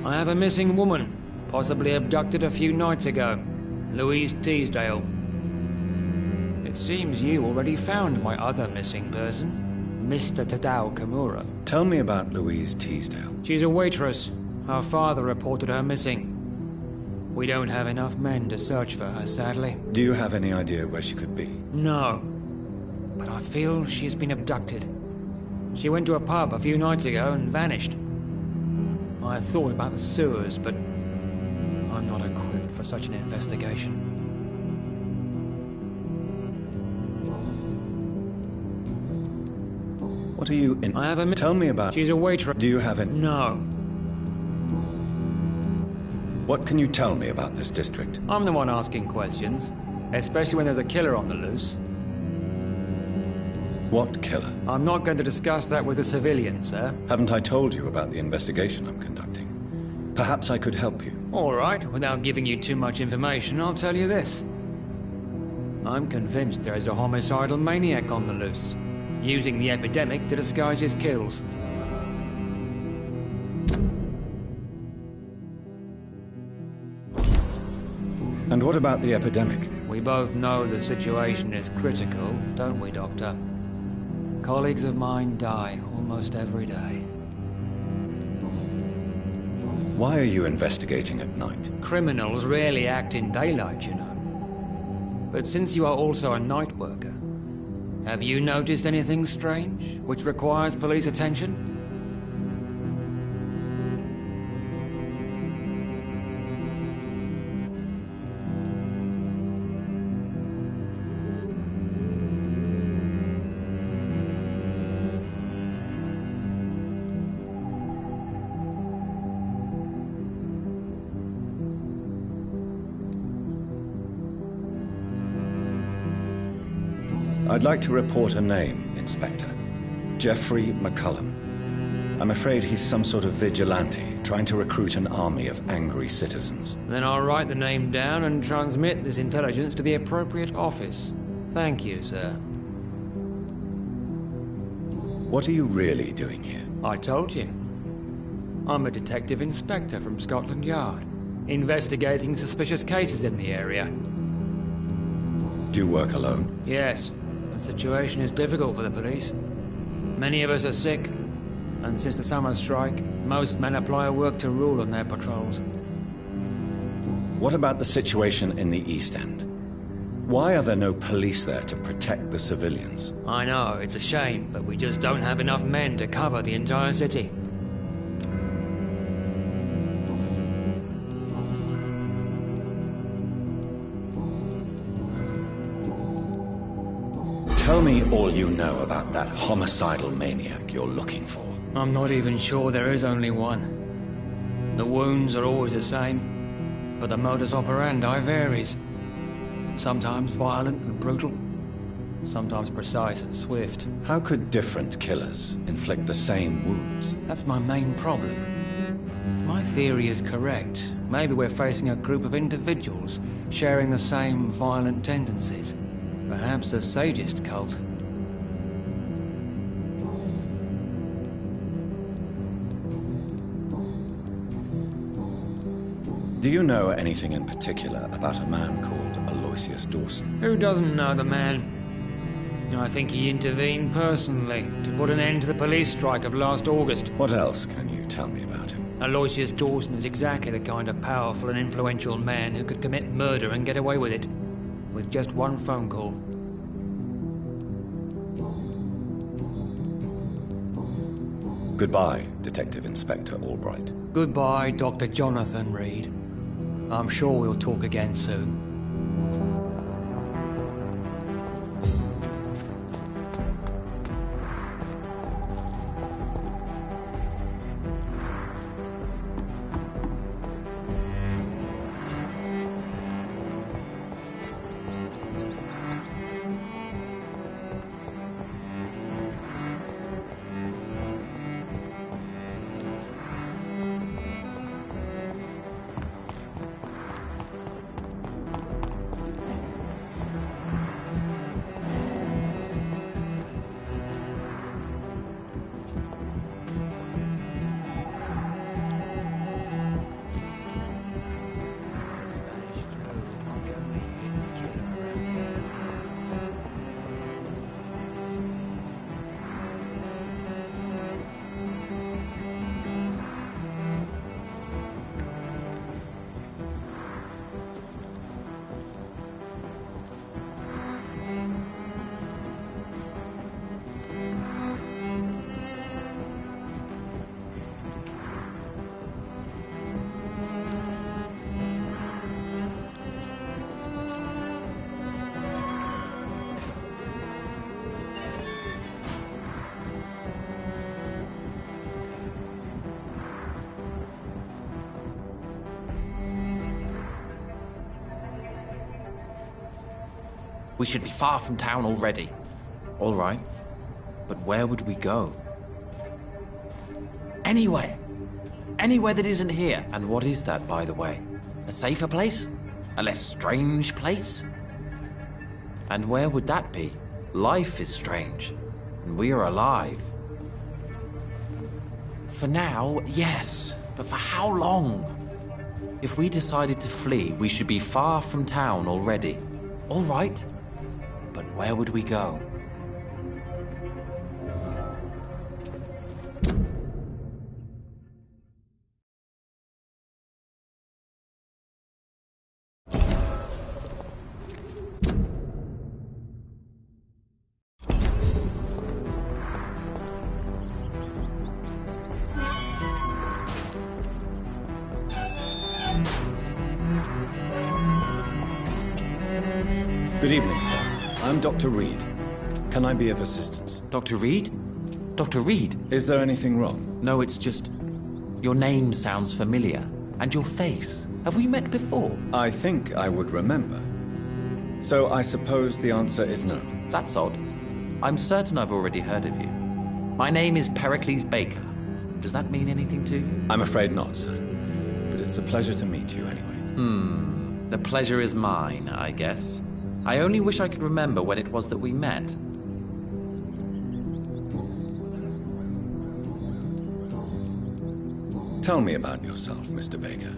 I have a missing woman, possibly abducted a few nights ago. Louise Teasdale. It seems you already found my other missing person, Mr. Tadao Kimura. Tell me about Louise Teasdale. She's a waitress. Her father reported her missing. We don't have enough men to search for her, sadly. Do you have any idea where she could be? No. But I feel she's been abducted. She went to a pub a few nights ago and vanished. I thought about the sewers, but I'm not equipped for such an investigation. What are you in? I have a... Tell me about... She's a waitress. Do you have any... No. What can you tell me about this district? I'm the one asking questions, especially when there's a killer on the loose. What killer? I'm not going to discuss that with the civilians, sir. Haven't I told you about the investigation I'm conducting? Perhaps I could help you. All right, without giving you too much information, I'll tell you this. I'm convinced there is a homicidal maniac on the loose, using the epidemic to disguise his kills. And what about the epidemic? We both know the situation is critical, don't we, Doctor? Colleagues of mine die almost every day. Why are you investigating at night? Criminals rarely act in daylight, you know. But since you are also a night worker, have you noticed anything strange which requires police attention? I'd like to report a name, Inspector. Jeffrey McCullum. I'm afraid he's some sort of vigilante, trying to recruit an army of angry citizens. Then I'll write the name down and transmit this intelligence to the appropriate office. Thank you, sir. What are you really doing here? I told you. I'm a detective inspector from Scotland Yard, investigating suspicious cases in the area. Do you work alone? Yes. The situation is difficult for the police. Many of us are sick, and since the summer strike, most men apply a work to rule on their patrols. What about the situation in the East End? Why are there no police there to protect the civilians? I know, it's a shame, but we just don't have enough men to cover the entire city. Tell me all you know about that homicidal maniac you're looking for. I'm not even sure there is only one. The wounds are always the same, but the modus operandi varies. Sometimes violent and brutal, sometimes precise and swift. How could different killers inflict the same wounds? That's my main problem. If my theory is correct, maybe we're facing a group of individuals sharing the same violent tendencies. Perhaps a sadist cult. Do you know anything in particular about a man called Aloysius Dawson? Who doesn't know the man? I think he intervened personally to put an end to the police strike of last August. What else can you tell me about him? Aloysius Dawson is exactly the kind of powerful and influential man who could commit murder and get away with it, with just one phone call. Goodbye, Detective Inspector Albright. Goodbye, Dr. Jonathan Reed. I'm sure we'll talk again soon. We should be far from town already. All right. But where would we go? Anywhere. Anywhere that isn't here. And what is that, by the way? A safer place? A less strange place? And where would that be? Life is strange. And we are alive. For now, yes. But for how long? If we decided to flee, we should be far from town already. All right. But where would we go? Good evening, sir. I'm Dr. Reed. Can I be of assistance? Dr. Reed? Dr. Reed? Is there anything wrong? No, it's just... Your name sounds familiar. And your face. Have we met before? I think I would remember. So I suppose the answer is no. That's odd. I'm certain I've already heard of you. My name is Pericles Baker. Does that mean anything to you? I'm afraid not, sir. But it's a pleasure to meet you anyway. The pleasure is mine, I guess. I only wish I could remember when it was that we met. Tell me about yourself, Mr. Baker.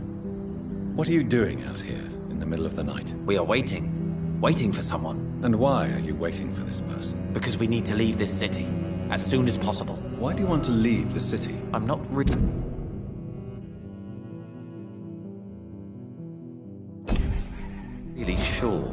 What are you doing out here in the middle of the night? We are waiting. Waiting for someone. And why are you waiting for this person? Because we need to leave this city. As soon as possible. Why do you want to leave the city? I'm not really sure.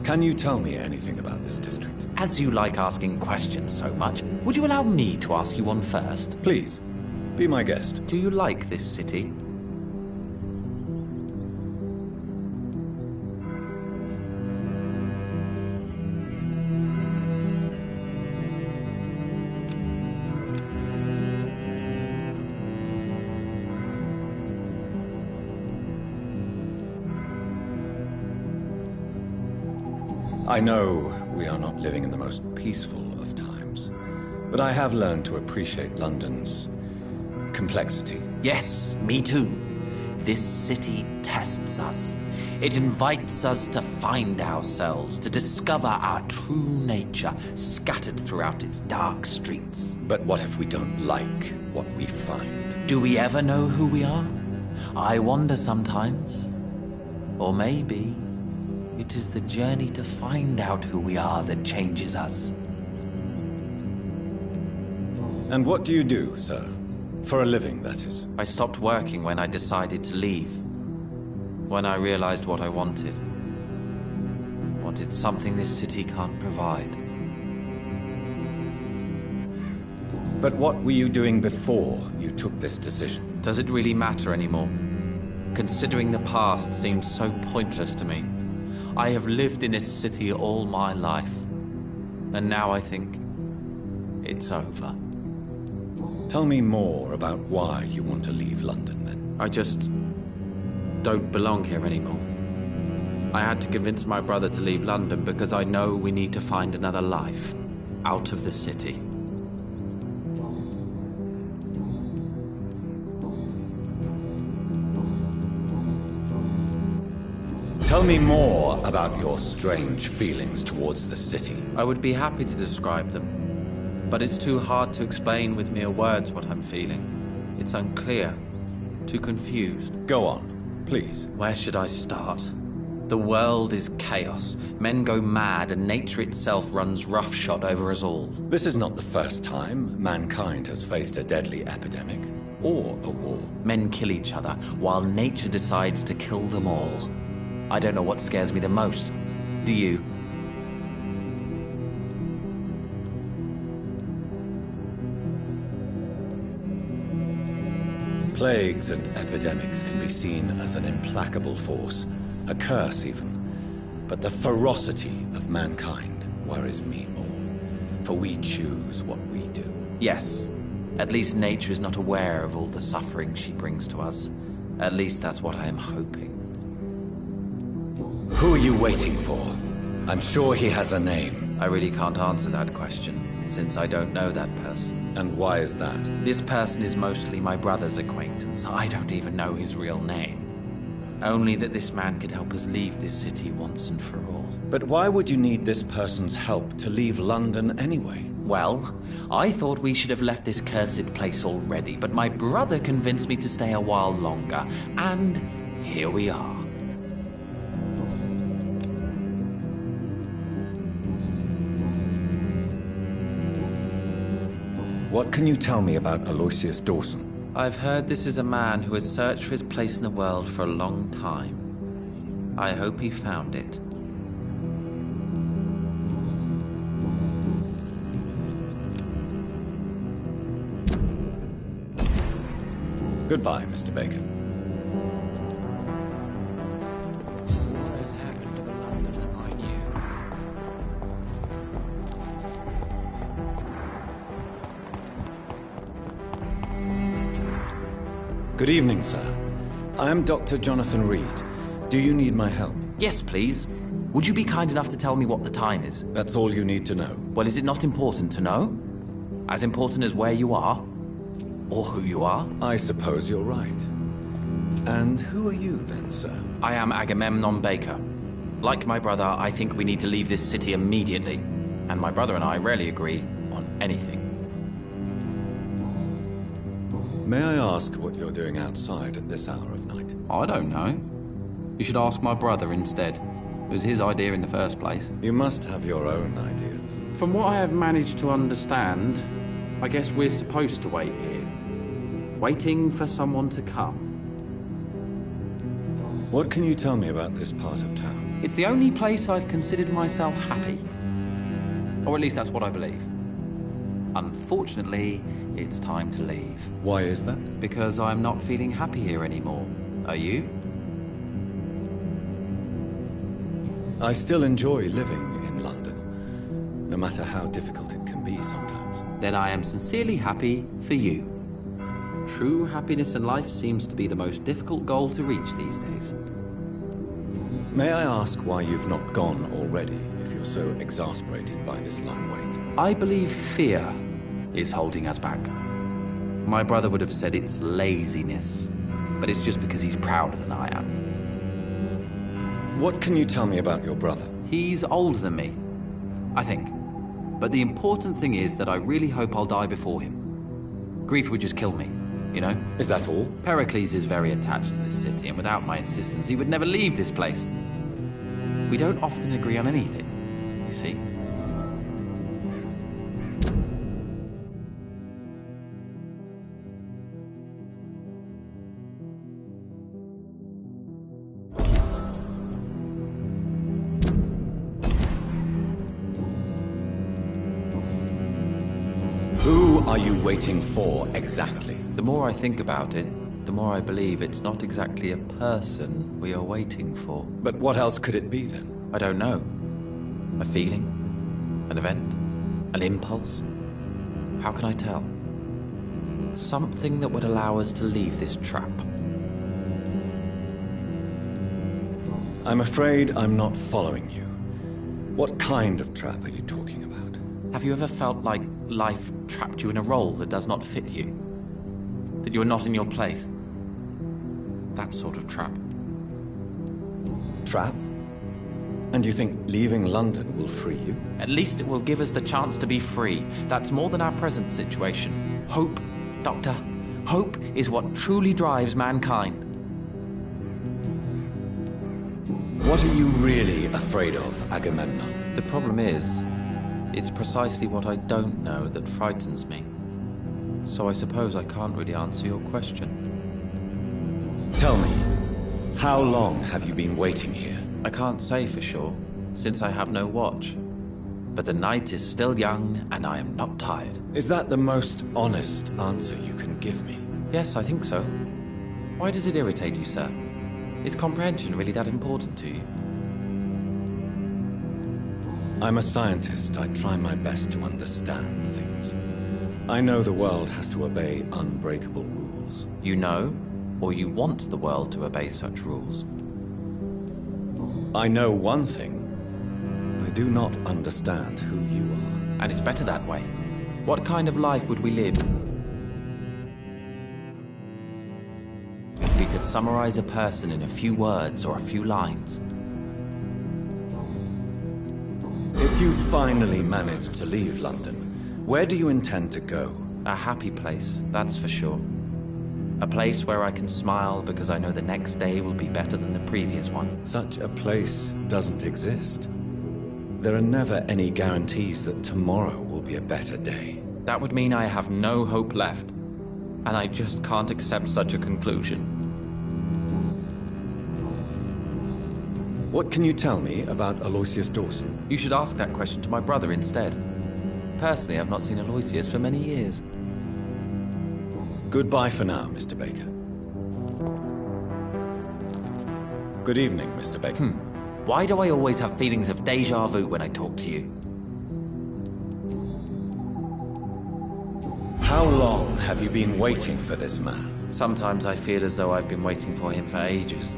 Can you tell me anything about this district? As you like asking questions so much, would you allow me to ask you one first? Please, be my guest. Do you like this city? I know we are not living in the most peaceful of times, but I have learned to appreciate London's complexity. Yes, me too. This city tests us. It invites us to find ourselves, to discover our true nature scattered throughout its dark streets. But what if we don't like what we find? Do we ever know who we are? I wonder sometimes. Or maybe it is the journey to find out who we are that changes us. And what do you do, sir? For a living, that is. I stopped working when I decided to leave. When I realized what I wanted. Wanted something this city can't provide. But what were you doing before you took this decision? Does it really matter anymore? Considering the past seems so pointless to me. I have lived in this city all my life. And now I think it's over. Tell me more about why you want to leave London, then. I just don't belong here anymore. I had to convince my brother to leave London because I know we need to find another life out of the city. Tell me more about your strange feelings towards the city. I would be happy to describe them, but it's too hard to explain with mere words what I'm feeling. It's unclear, too confused. Go on, please. Where should I start? The world is chaos. Men go mad, and nature itself runs roughshod over us all. This is not the first time mankind has faced a deadly epidemic or a war. Men kill each other, while nature decides to kill them all. I don't know what scares me the most. Do you? Plagues and epidemics can be seen as an implacable force, a curse even. But the ferocity of mankind worries me more, for we choose what we do. Yes. At least nature is not aware of all the suffering she brings to us. At least that's what I am hoping. Who are you waiting for? I'm sure he has a name. I really can't answer that question, since I don't know that person. And why is that? This person is mostly my brother's acquaintance. I don't even know his real name. Only that this man could help us leave this city once and for all. But why would you need this person's help to leave London anyway? Well, I thought we should have left this cursed place already, but my brother convinced me to stay a while longer, and here we are. What can you tell me about Aloysius Dawson? I've heard this is a man who has searched for his place in the world for a long time. I hope he found it. Goodbye, Mr. Baker. What has happened to the London that I knew? Good evening, sir. I am Dr. Jonathan Reed. Do you need my help? Yes, please. Would you be kind enough to tell me what the time is? That's all you need to know. Well, is it not important to know? As important as where you are? Or who you are? I suppose you're right. And who are you then, sir? I am Agamemnon Baker. Like my brother, I think we need to leave this city immediately. And my brother and I rarely agree on anything. May I ask what you're doing outside at this hour of night? I don't know. You should ask my brother instead. It was his idea in the first place. You must have your own ideas. From what I have managed to understand, I guess we're supposed to wait here. Waiting for someone to come. What can you tell me about this part of town? It's the only place I've considered myself happy. Or at least that's what I believe. Unfortunately, it's time to leave. Why is that? Because I'm not feeling happy here anymore. Are you? I still enjoy living in London, no matter how difficult it can be sometimes. Then I am sincerely happy for you. True happiness in life seems to be the most difficult goal to reach these days. May I ask why you've not gone already, if you're so exasperated by this long wait? I believe fear is holding us back. My brother would have said it's laziness, but it's just because he's prouder than I am. What can you tell me about your brother? He's older than me, I think. But the important thing is that I really hope I'll die before him. Grief would just kill me. You know? Is that all? Pericles is very attached to this city, and without my insistence, he would never leave this place. We don't often agree on anything, you see. Who are you waiting for exactly? The more I think about it, the more I believe it's not exactly a person we are waiting for. But what else could it be then? I don't know. A feeling? An event? An impulse? How can I tell? Something that would allow us to leave this trap. I'm afraid I'm not following you. What kind of trap are you talking about? Have you ever felt like life trapped you in a role that does not fit you? That you're not in your place? That sort of trap. Trap? And you think leaving London will free you? At least it will give us the chance to be free. That's more than our present situation. Hope, Doctor. Hope is what truly drives mankind. What are you really afraid of, Agamemnon? The problem is, it's precisely what I don't know that frightens me. So I suppose I can't really answer your question. Tell me, how long have you been waiting here? I can't say for sure, since I have no watch. But the night is still young, and I am not tired. Is that the most honest answer you can give me? Yes, I think so. Why does it irritate you, sir? Is comprehension really that important to you? I'm a scientist. I try my best to understand things. I know the world has to obey unbreakable rules. You know? or you want the world to obey such rules. I know one thing. I do not understand who you are. And it's better that way. What kind of life would we live? If we could summarize a person in a few words or a few lines. If you finally manage to leave London, where do you intend to go? A happy place, that's for sure. A place where I can smile because I know the next day will be better than the previous one. Such a place doesn't exist. There are never any guarantees that tomorrow will be a better day. That would mean I have no hope left, and I just can't accept such a conclusion. What can you tell me about Aloysius Dawson? You should ask that question to my brother instead. Personally, I've not seen Aloysius for many years. Goodbye for now, Mr. Baker. Good evening, Mr. Baker. Why do I always have feelings of déjà vu when I talk to you? How long have you been waiting for this man? Sometimes I feel as though I've been waiting for him for ages.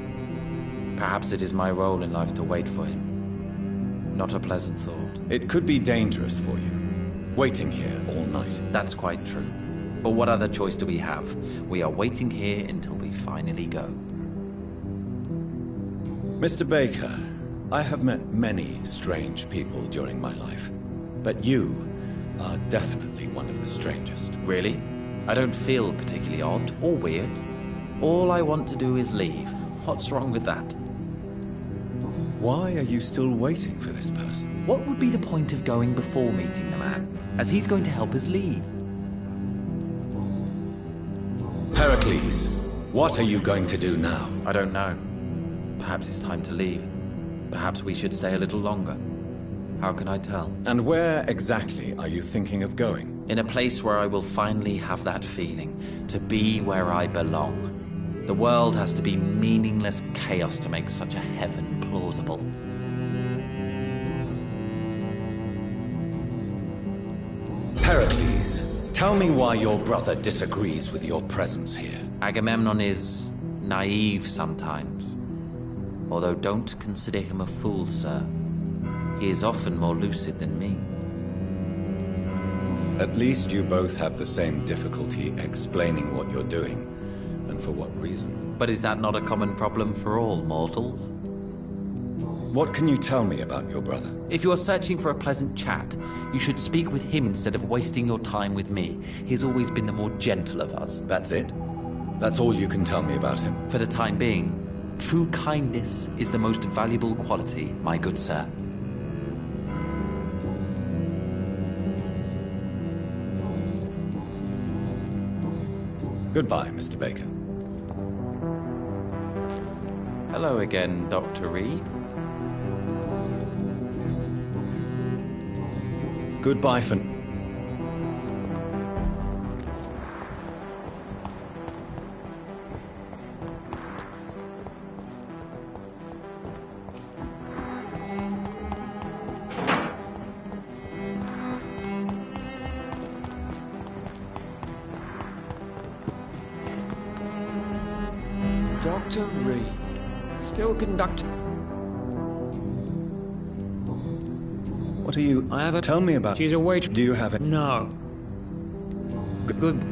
Perhaps it is my role in life to wait for him. Not a pleasant thought. It could be dangerous for you, waiting here all night. That's quite true. But what other choice do we have? We are waiting here until we finally go. Mr. Baker, I have met many strange people during my life, but you are definitely one of the strangest. Really? I don't feel particularly odd or weird. All I want to do is leave. What's wrong with that? Why are you still waiting for this person? What would be the point of going before meeting the man, as he's going to help us leave? Pericles, what are you going to do now? I don't know. Perhaps it's time to leave. Perhaps we should stay a little longer. How can I tell? And where exactly are you thinking of going? In a place where I will finally have that feeling, to be where I belong. The world has to be meaningless chaos to make such a heaven plausible. Pericles, tell me why your brother disagrees with your presence here. Agamemnon is naive sometimes. Although don't consider him a fool, sir. He is often more lucid than me. At least you both have the same difficulty explaining what you're doing, and for what reason. But is that not a common problem for all mortals? What can you tell me about your brother? If you are searching for a pleasant chat, you should speak with him instead of wasting your time with me. He's always been the more gentle of us. That's it? That's all you can tell me about him? For the time being, true kindness is the most valuable quality, my good sir. Goodbye, Mr. Baker. Hello again, Dr. Reed. Goodbye for... Dr. Reed. Still conducting. What are you... I have a... Tell me about... She's a waitress. Do you have it? No. Good.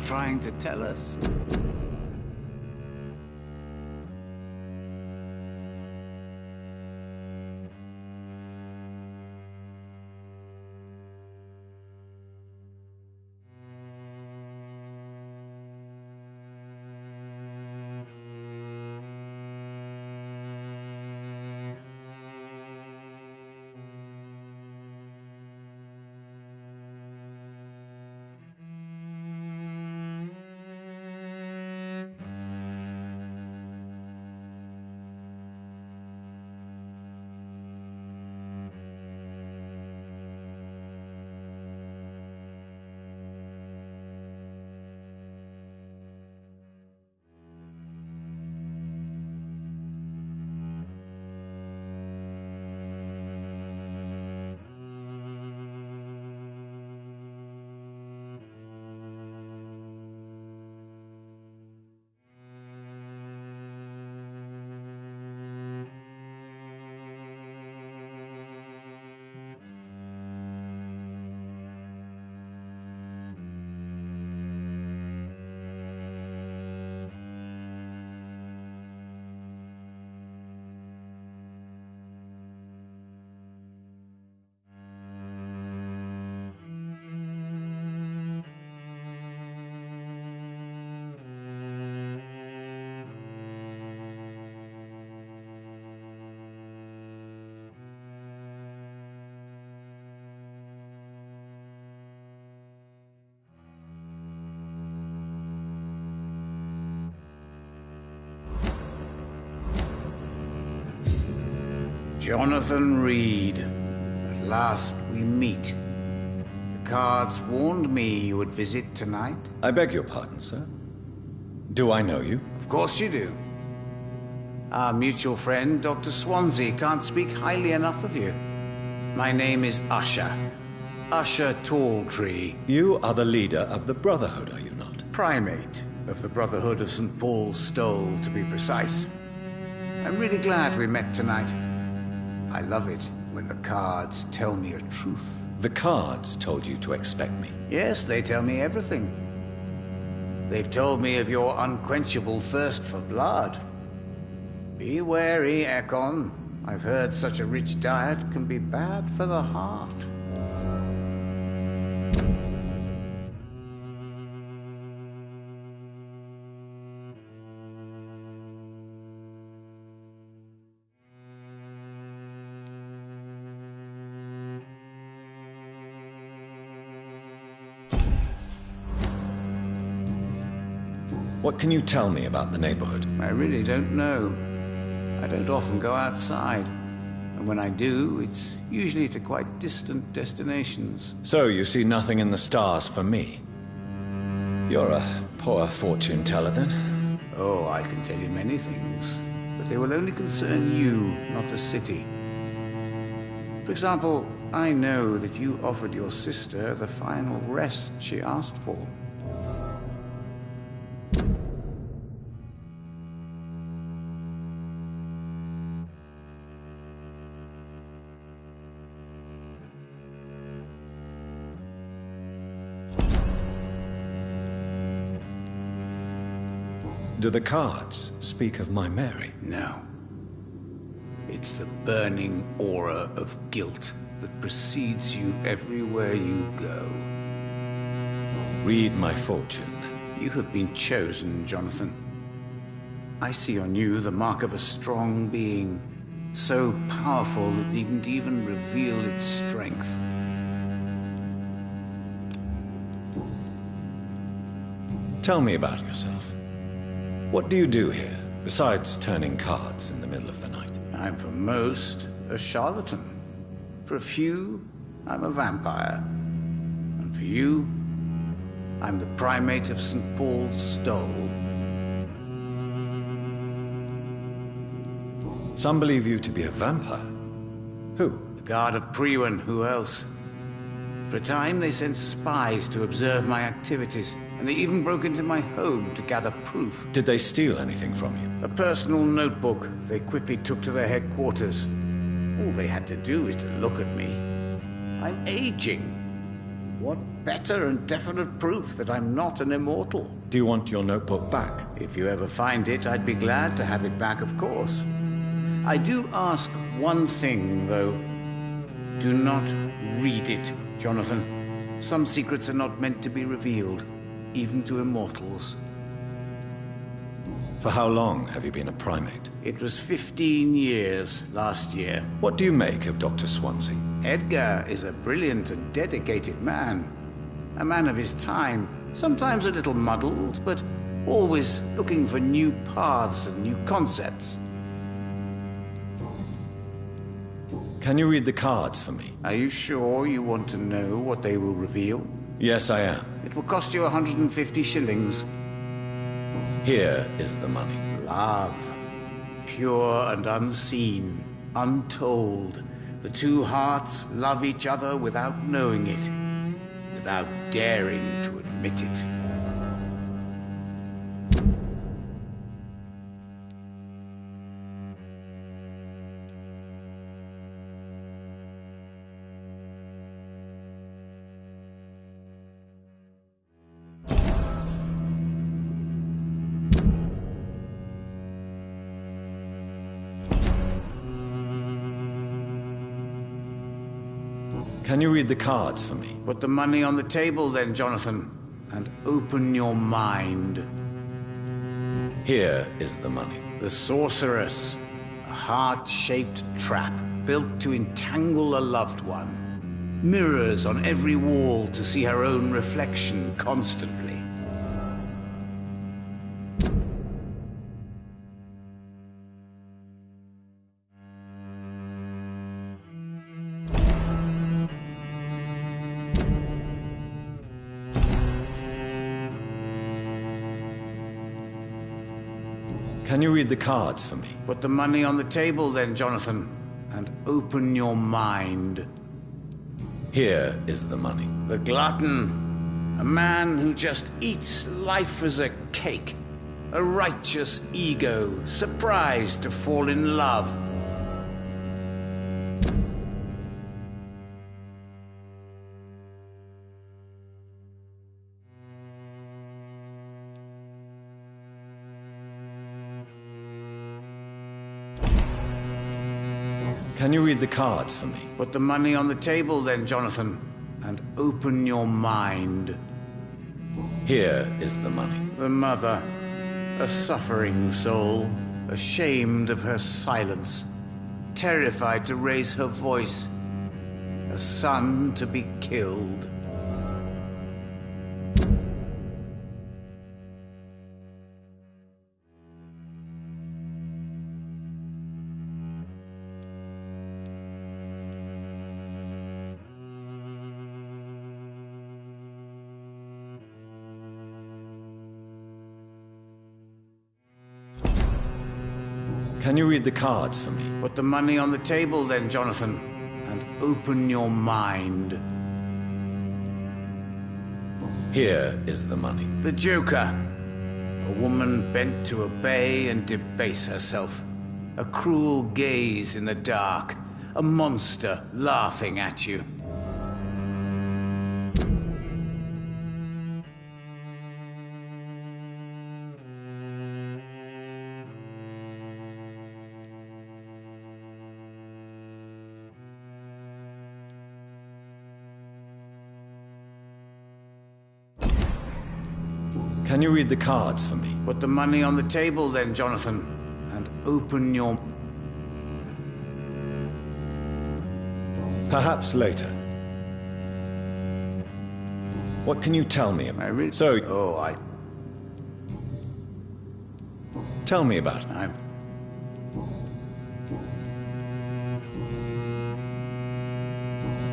trying to tell us? Jonathan Reed. At last we meet. The cards warned me you would visit tonight. I beg your pardon, sir. Do I know you? Of course you do. Our mutual friend, Dr. Swansea, can't speak highly enough of you. My name is Usher. Usher Talltree. You are the leader of the Brotherhood, are you not? Primate of the Brotherhood of St. Paul's Stole, to be precise. I'm really glad we met tonight. I love it when the cards tell me a truth. The cards told you to expect me. Yes, they tell me everything. They've told me of your unquenchable thirst for blood. Be wary, Ekon. I've heard such a rich diet can be bad for the heart. What can you tell me about the neighborhood? I really don't know. I don't often go outside. And when I do, it's usually to quite distant destinations. So you see nothing in the stars for me? You're a poor fortune teller, then? Oh, I can tell you many things, but they will only concern you, not the city. For example, I know that you offered your sister the final rest she asked for. Do the cards speak of my Mary? No. It's the burning aura of guilt that precedes you everywhere you go. Read my fortune. You have been chosen, Jonathan. I see on you the mark of a strong being, so powerful it needn't even reveal its strength. Tell me about yourself. What do you do here, besides turning cards in the middle of the night? I'm for most a charlatan. For a few, I'm a vampire. And for you, I'm the primate of St. Paul's Stole. Some believe you to be a vampire. Who? The Guard of Priwen, who else? For a time, they sent spies to observe my activities, and they even broke into my home to gather proof. Did they steal anything from you? A personal notebook they quickly took to their headquarters. All they had to do is to look at me. I'm aging. What better and definite proof that I'm not an immortal? Do you want your notebook back? If you ever find it, I'd be glad to have it back, of course. I do ask one thing, though. Do not read it, Jonathan. Some secrets are not meant to be revealed, even to immortals. For how long have you been a primate? It was 15 years last year. What do you make of Dr. Swansea? Edgar is a brilliant and dedicated man. A man of his time, sometimes a little muddled, but always looking for new paths and new concepts. Can you read the cards for me? Are you sure you want to know what they will reveal? Yes, I am. It will cost you 150 shillings. Here is the money. Love. Pure and unseen, untold. The two hearts love each other without knowing it, without daring to admit it. Can you read the cards for me? Put the money on the table then, Jonathan, and open your mind. Here is the money. The sorceress, a heart-shaped trap built to entangle a loved one. Mirrors on every wall to see her own reflection constantly. Can you read the cards for me? Put the money on the table then, Jonathan, and open your mind. Here is the money. The glutton, a man who just eats life as a cake. A righteous ego, surprised to fall in love. Can you read the cards for me? Put the money on the table then, Jonathan, and open your mind. Here is the money. The mother, a suffering soul, ashamed of her silence, terrified to raise her voice, a son to be killed. Can you read the cards for me? Put the money on the table then, Jonathan, and open your mind. Here is the money. The Joker, a woman bent to obey and debase herself. A cruel gaze in the dark, a monster laughing at you. Can you read the cards for me? Put the money on the table then, Jonathan, and open your... Perhaps later. What can you tell me about? Tell me about it.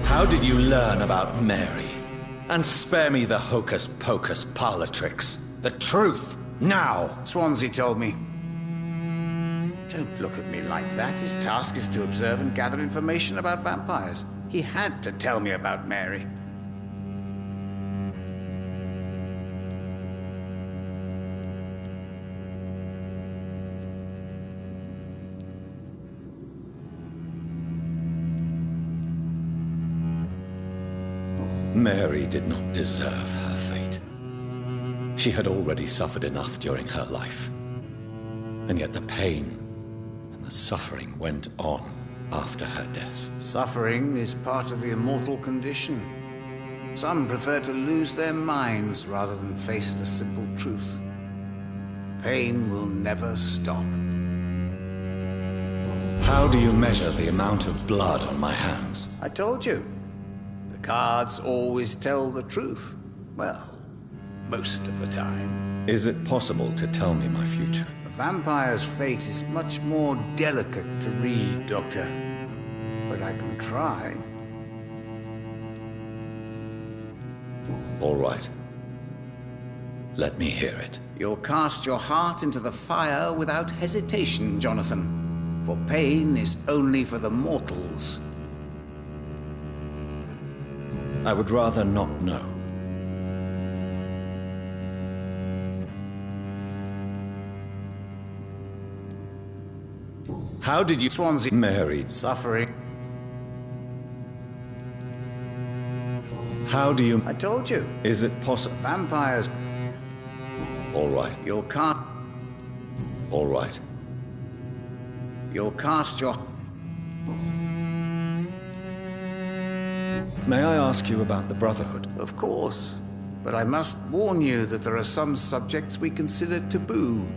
How did you learn about Mary? And spare me the hocus-pocus parlor tricks. The truth, now! Swansea told me. Don't look at me like that. His task is to observe and gather information about vampires. He had to tell me about Mary. Mary did not deserve her fate. She had already suffered enough during her life. And yet the pain and the suffering went on after her death. Suffering is part of the immortal condition. Some prefer to lose their minds rather than face the simple truth. Pain will never stop. How do you measure the amount of blood on my hands? I told you. The cards always tell the truth. Well, most of the time. Is it possible to tell me my future? A vampire's fate is much more delicate to read, Doctor. But I can try. All right. Let me hear it. You'll cast your heart into the fire without hesitation, Jonathan. For pain is only for the mortals. I would rather not know. How did you... Swansea. Mary. Suffering. How do you... I told you. Is it possible? Vampires. All right. You'll cast... All right. You'll cast your... May I ask you about the Brotherhood? Of course. But I must warn you that there are some subjects we consider taboo,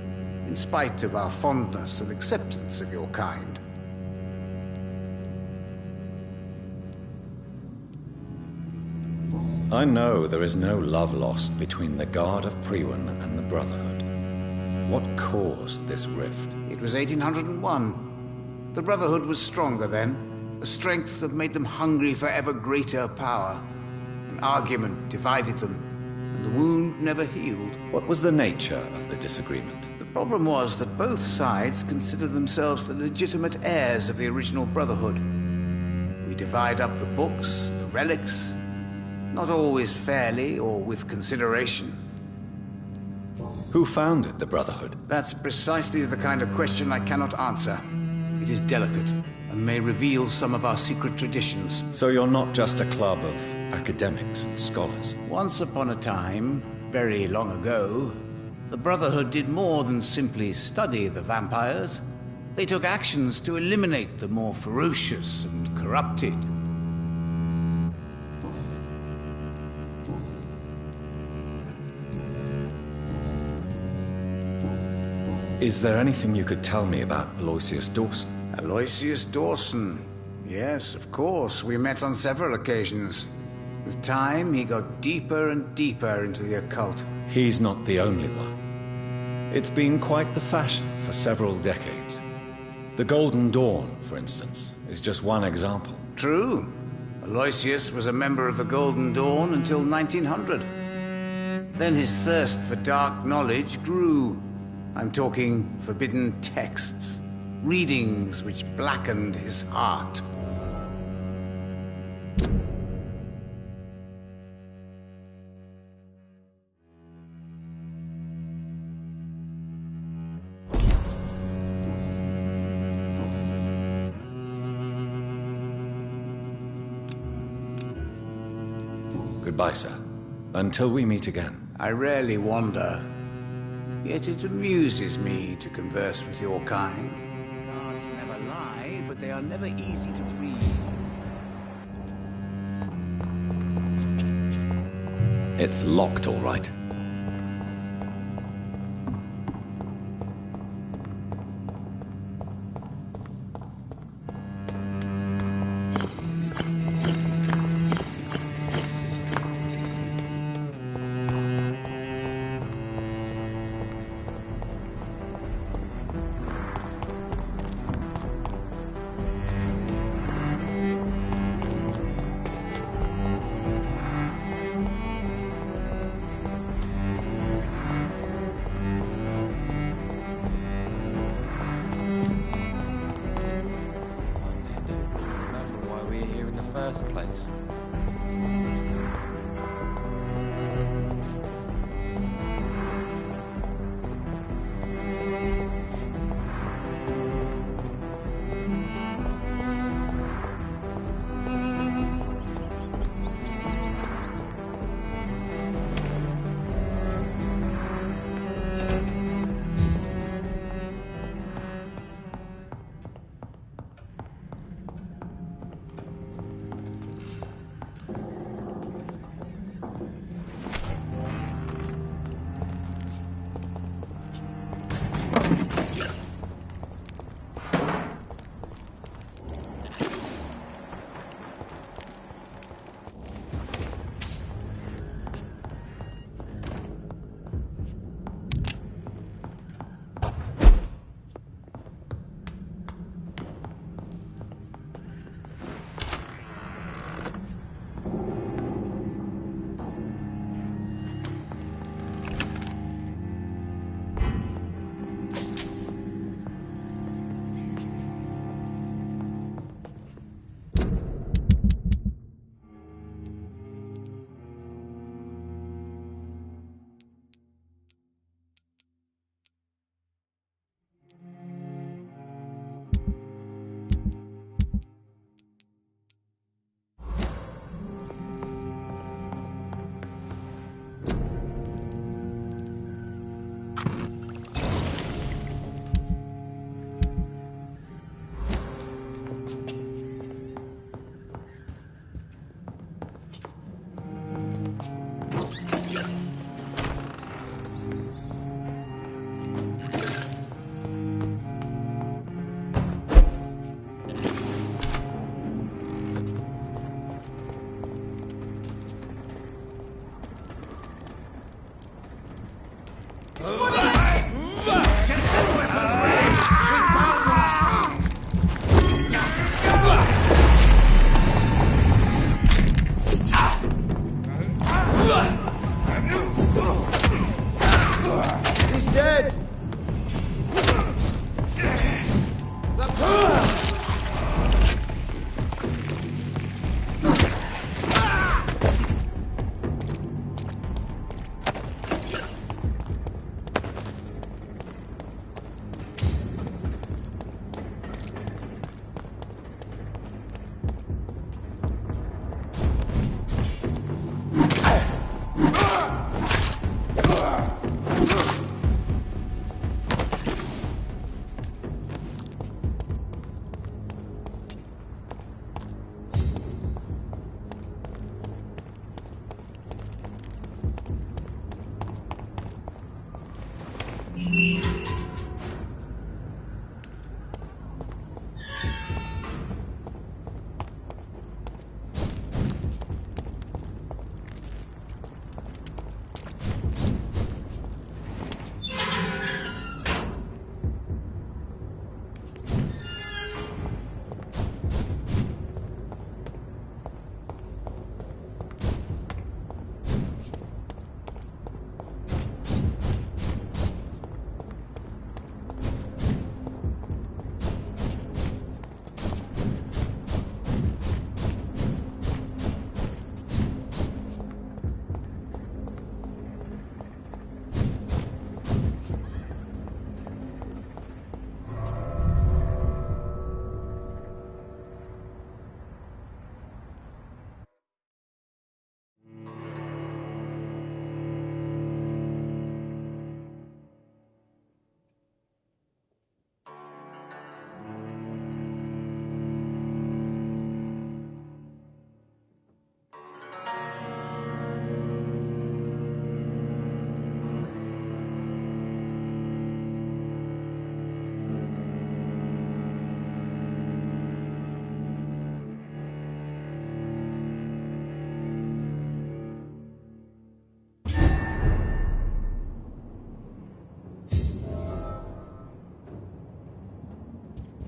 in spite of our fondness and acceptance of your kind. I know there is no love lost between the Guard of Priwen and the Brotherhood. What caused this rift? It was 1801. The Brotherhood was stronger then, a strength that made them hungry for ever greater power. An argument divided them, and the wound never healed. What was the nature of the disagreement? The problem was that both sides considered themselves the legitimate heirs of the original Brotherhood. We divide up the books, the relics, not always fairly or with consideration. Who founded the Brotherhood? That's precisely the kind of question I cannot answer. It is delicate, and may reveal some of our secret traditions. So you're not just a club of academics and scholars? Once upon a time, very long ago, the Brotherhood did more than simply study the vampires. They took actions to eliminate the more ferocious and corrupted. Is there anything you could tell me about Aloysius Dawson? Aloysius Dawson. Yes, of course. We met on several occasions. With time, he got deeper and deeper into the occult. He's not the only one. It's been quite the fashion for several decades. The Golden Dawn, for instance, is just one example. True. Aloysius was a member of the Golden Dawn until 1900. Then his thirst for dark knowledge grew. I'm talking forbidden texts, readings which blackened his heart. Goodbye, sir. Until we meet again. I rarely wander. Yet it amuses me to converse with your kind. Cards never lie, but they are never easy to read. It's locked, all right.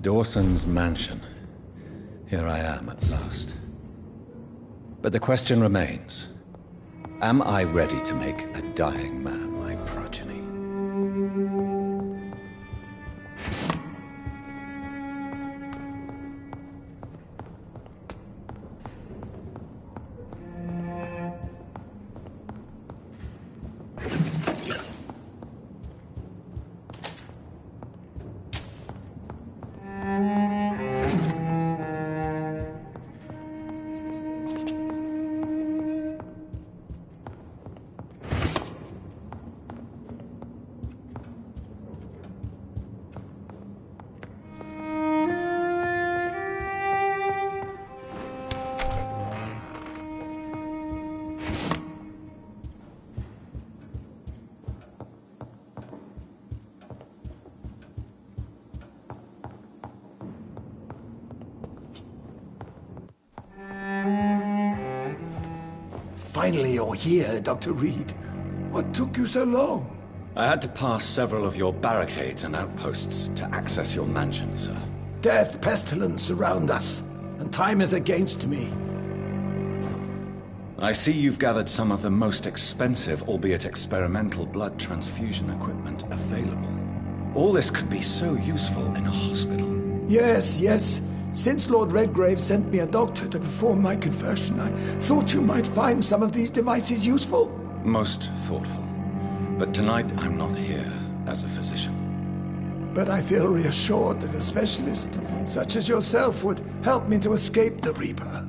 Dawson's mansion. Here I am at last. But the question remains, am I ready to make a dying man my progeny? Finally you're here, Dr. Reed. What took you so long? I had to pass several of your barricades and outposts to access your mansion, sir. Death, pestilence surround us, and time is against me. I see you've gathered some of the most expensive, albeit experimental, blood transfusion equipment available. All this could be so useful in a hospital. Yes. Since Lord Redgrave sent me a doctor to perform my conversion, I thought you might find some of these devices useful. Most thoughtful. But tonight I'm not here as a physician. But I feel reassured that a specialist such as yourself would help me to escape the Reaper.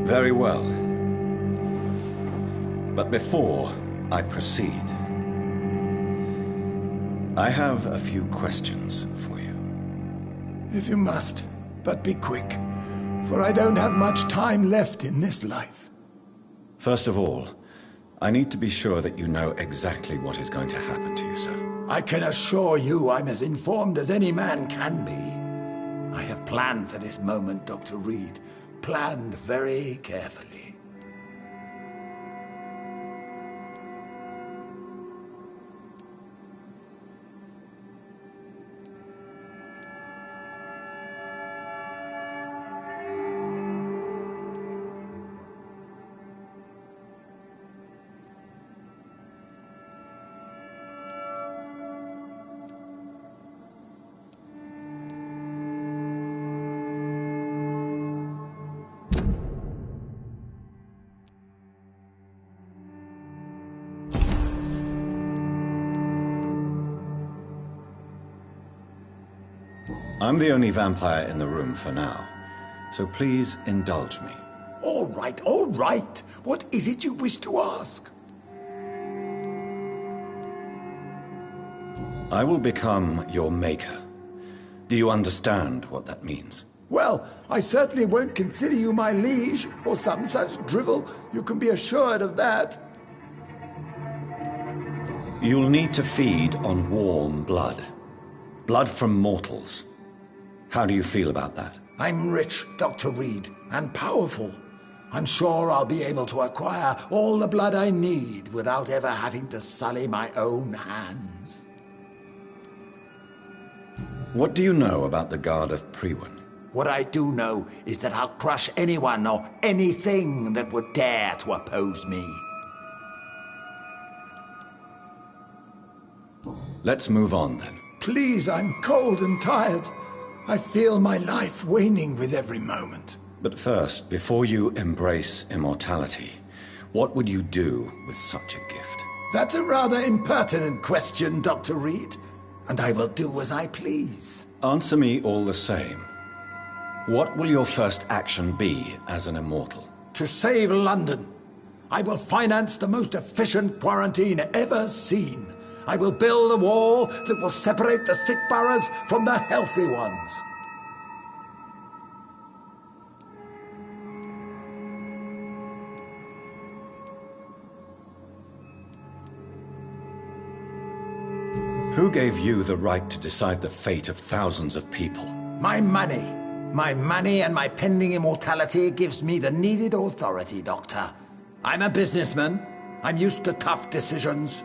Very well. But before I proceed, I have a few questions for you. If you must, but be quick, for I don't have much time left in this life. First of all, I need to be sure that you know exactly what is going to happen to you, sir. I can assure you I'm as informed as any man can be. I have planned for this moment, Dr. Reed. Planned very carefully. I'm the only vampire in the room for now, so please indulge me. All right. What is it you wish to ask? I will become your maker. Do you understand what that means? Well, I certainly won't consider you my liege, or some such drivel. You can be assured of that. You'll need to feed on warm blood. Blood from mortals. How do you feel about that? I'm rich, Dr. Reed, and powerful. I'm sure I'll be able to acquire all the blood I need without ever having to sully my own hands. What do you know about the Guard of Priwen? What I do know is that I'll crush anyone or anything that would dare to oppose me. Let's move on then. Please, I'm cold and tired. I feel my life waning with every moment. But first, before you embrace immortality, what would you do with such a gift? That's a rather impertinent question, Dr. Reed, and I will do as I please. Answer me all the same. What will your first action be as an immortal? To save London, I will finance the most efficient quarantine ever seen. I will build a wall that will separate the sick boroughs from the healthy ones. Who gave you the right to decide the fate of thousands of people? My money. My money and my pending immortality gives me the needed authority, Doctor. I'm a businessman. I'm used to tough decisions.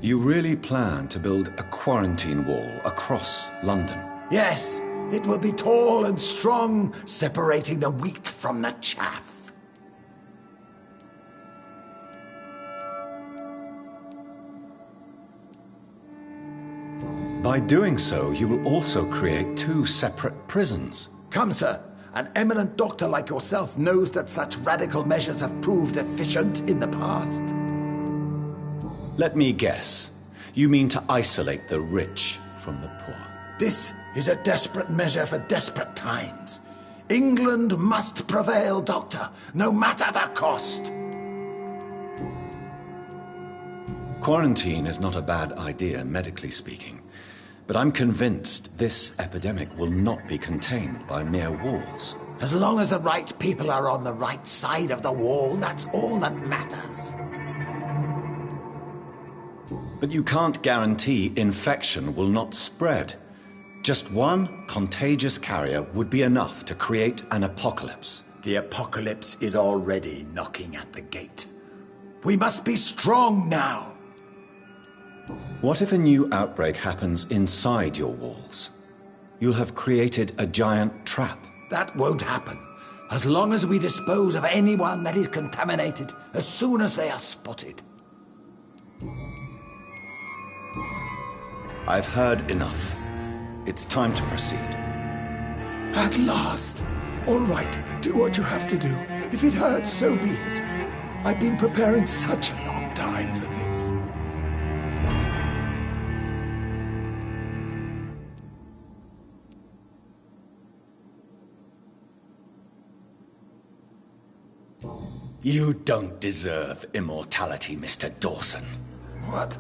You really plan to build a quarantine wall across London? Yes, it will be tall and strong, separating the wheat from the chaff. By doing so, you will also create two separate prisons. Come, sir. An eminent doctor like yourself knows that such radical measures have proved efficient in the past. Let me guess. You mean to isolate the rich from the poor? This is a desperate measure for desperate times. England must prevail, Doctor, no matter the cost. Quarantine is not a bad idea, medically speaking. But I'm convinced this epidemic will not be contained by mere walls. As long as the right people are on the right side of the wall, that's all that matters. But you can't guarantee infection will not spread. Just one contagious carrier would be enough to create an apocalypse. The apocalypse is already knocking at the gate. We must be strong now. What if a new outbreak happens inside your walls? You'll have created a giant trap. That won't happen. As long as we dispose of anyone that is contaminated as soon as they are spotted. I've heard enough. It's time to proceed. At last. All right, do what you have to do. If it hurts, so be it. I've been preparing such a long time for this. You don't deserve immortality, Mr. Dawson. What?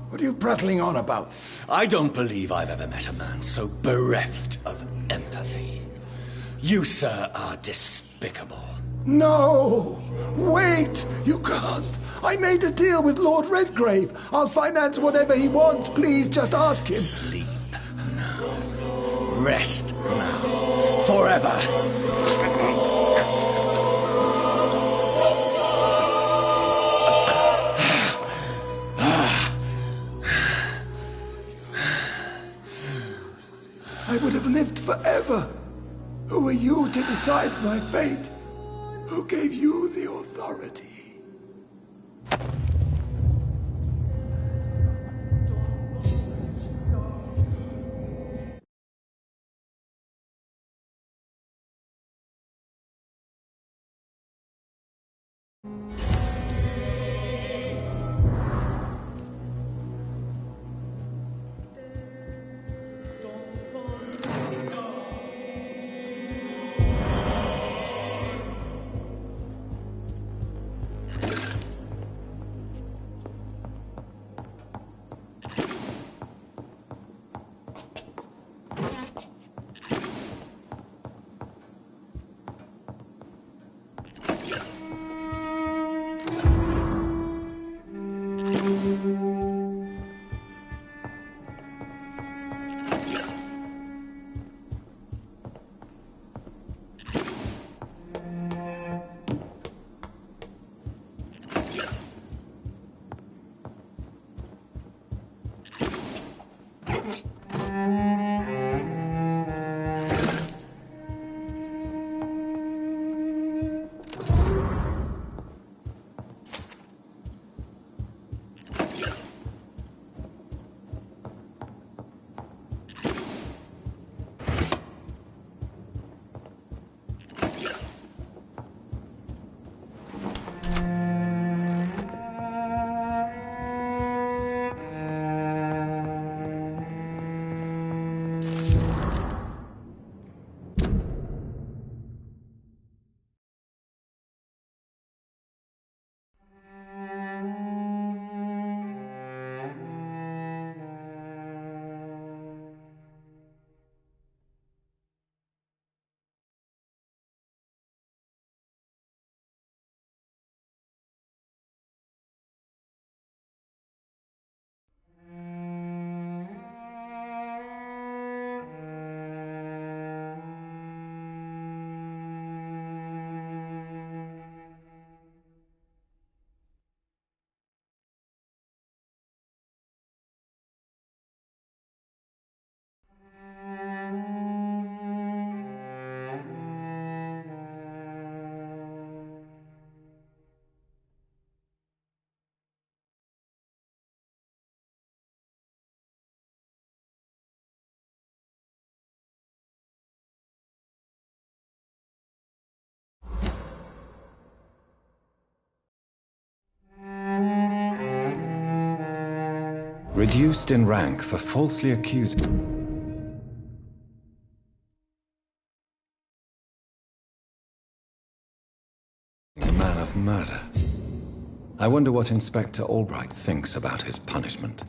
What are you prattling on about? I don't believe I've ever met a man so bereft of empathy. You, sir, are despicable. No! Wait! You can't! I made a deal with Lord Redgrave. I'll finance whatever he wants. Please, just ask him. Sleep now. Rest now. Forever. I would have lived forever. Who are you to decide my fate? Who gave you the authority? Reduced in rank for falsely accusing a man of murder. I wonder what Inspector Albright thinks about his punishment.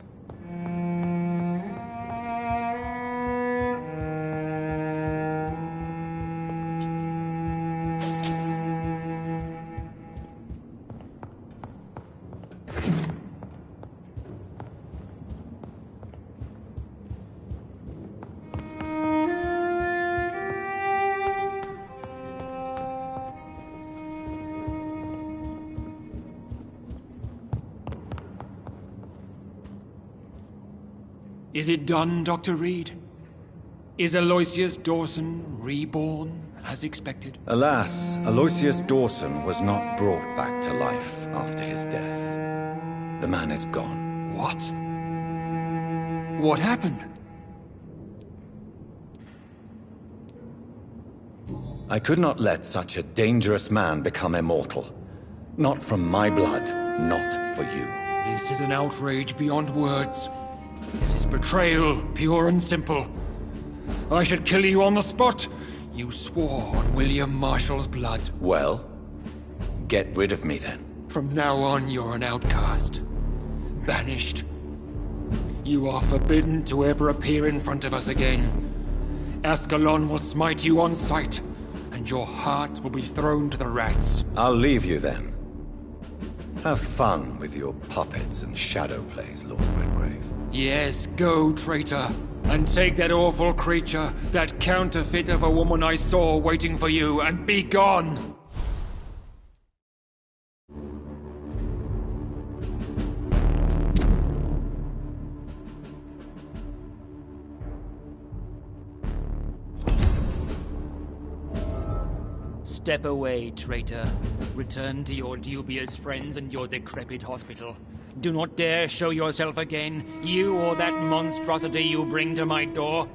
Is it done, Dr. Reed? Is Aloysius Dawson reborn, as expected? Alas, Aloysius Dawson was not brought back to life after his death. The man is gone. What? What happened? I could not let such a dangerous man become immortal. Not from my blood, not for you. This is an outrage beyond words. This is betrayal, pure and simple. I should kill you on the spot. You swore on William Marshall's blood. Well, get rid of me then. From now on, you're an outcast. Banished. You are forbidden to ever appear in front of us again. Ascalon will smite you on sight, and your heart will be thrown to the rats. I'll leave you then. Have fun with your puppets and shadow plays, Lord Redgrave. Yes, go, traitor. And take that awful creature, that counterfeit of a woman I saw waiting for you, and be gone! Step away, traitor. Return to your dubious friends and your decrepit hospital. Do not dare show yourself again, you or that monstrosity you bring to my door.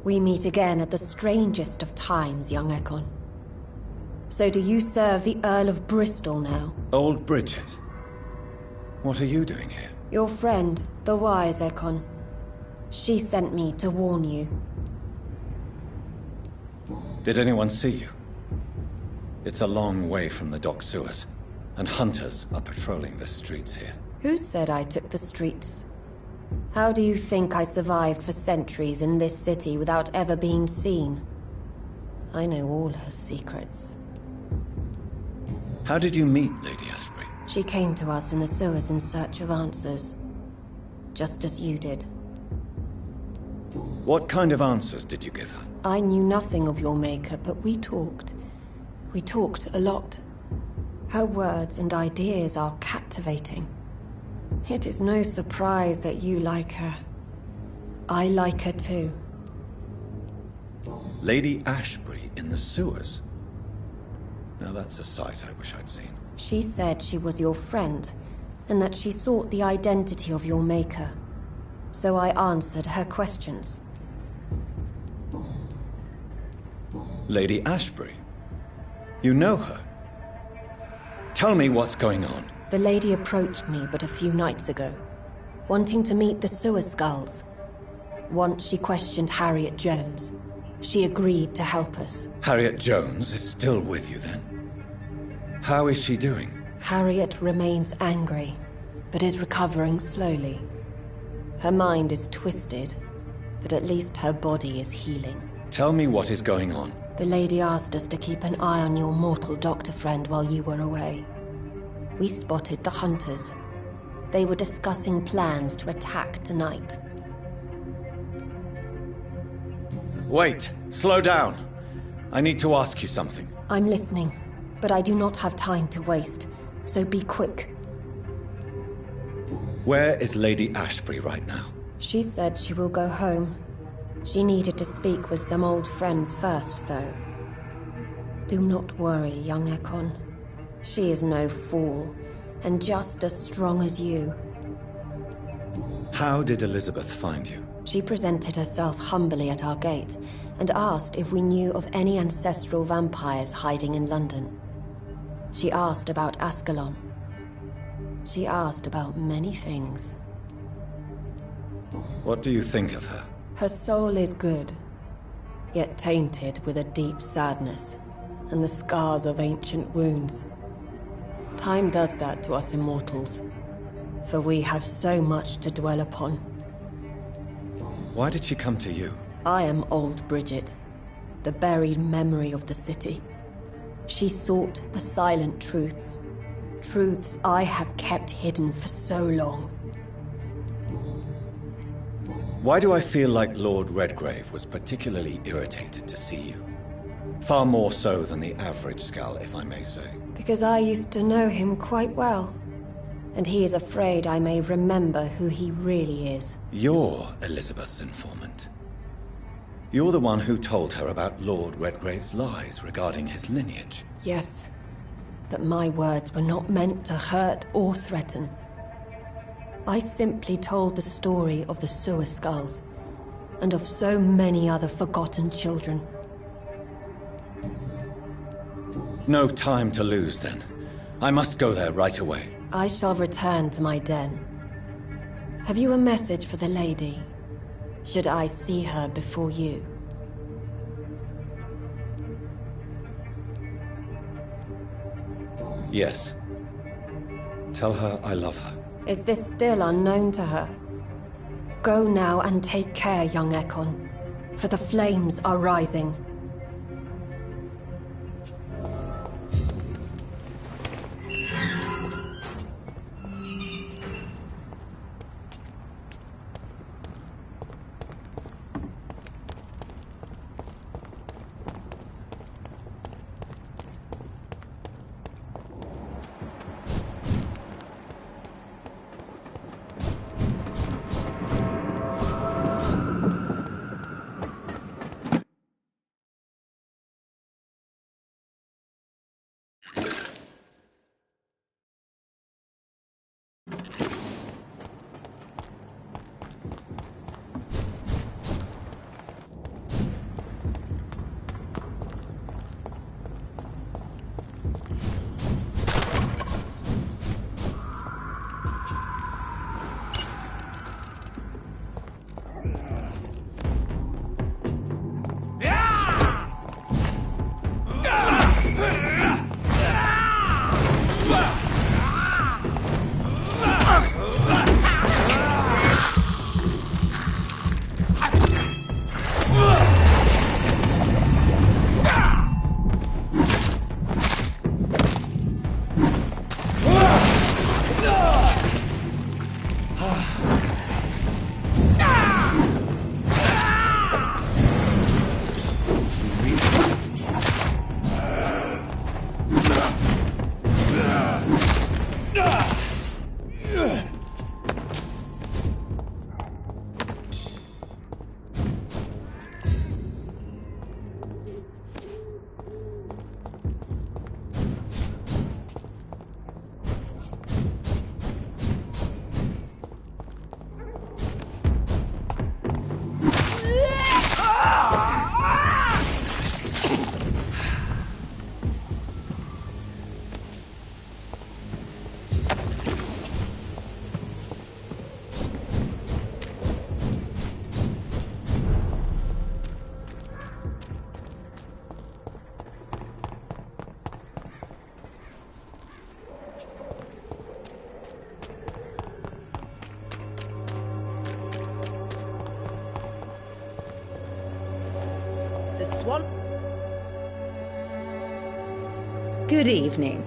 We meet again at the strangest of times, young Ekon. So do you serve the Earl of Bristol now? Old Bridget. What are you doing here? Your friend, the wise Ekon. She sent me to warn you. Did anyone see you? It's a long way from the dock sewers, and hunters are patrolling the streets here. Who said I took the streets? How do you think I survived for centuries in this city without ever being seen? I know all her secrets. How did you meet Lady Ashbury? She came to us in the sewers in search of answers. Just as you did. What kind of answers did you give her? I knew nothing of your maker, but we talked. We talked a lot. Her words and ideas are captivating. It is no surprise that you like her. I like her too. Lady Ashbury in the sewers? Now that's a sight I wish I'd seen. She said she was your friend, and that she sought the identity of your maker. So I answered her questions. Lady Ashbury? You know her? Tell me what's going on. The lady approached me but a few nights ago, wanting to meet the sewer skulls. Once she questioned Harriet Jones. She agreed to help us. Harriet Jones is still with you then? How is she doing? Harriet remains angry, but is recovering slowly. Her mind is twisted, but at least her body is healing. Tell me what is going on. The lady asked us to keep an eye on your mortal doctor friend while you were away. We spotted the hunters. They were discussing plans to attack tonight. Wait! Slow down! I need to ask you something. I'm listening, but I do not have time to waste, so be quick. Where is Lady Ashbury right now? She said she will go home. She needed to speak with some old friends first, though. Do not worry, young Ekon. She is no fool, and just as strong as you. How did Elizabeth find you? She presented herself humbly at our gate, and asked if we knew of any ancestral vampires hiding in London. She asked about Ascalon. She asked about many things. What do you think of her? Her soul is good, yet tainted with a deep sadness, and the scars of ancient wounds. Time does that to us immortals, for we have so much to dwell upon. Why did she come to you? I am old Bridget, the buried memory of the city. She sought the silent truths, truths I have kept hidden for so long. Why do I feel like Lord Redgrave was particularly irritated to see you? Far more so than the average Skull, if I may say. Because I used to know him quite well, and he is afraid I may remember who he really is. You're Elizabeth's informant. You're the one who told her about Lord Redgrave's lies regarding his lineage. Yes, but my words were not meant to hurt or threaten. I simply told the story of the sewer skulls, and of so many other forgotten children. No time to lose, then. I must go there right away. I shall return to my den. Have you a message for the lady? Should I see her before you? Yes. Tell her I love her. Is this still unknown to her? Go now and take care, young Ekon, for the flames are rising. The Swan... Good evening.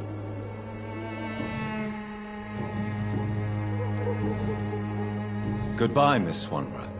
Goodbye, Miss Swanborough.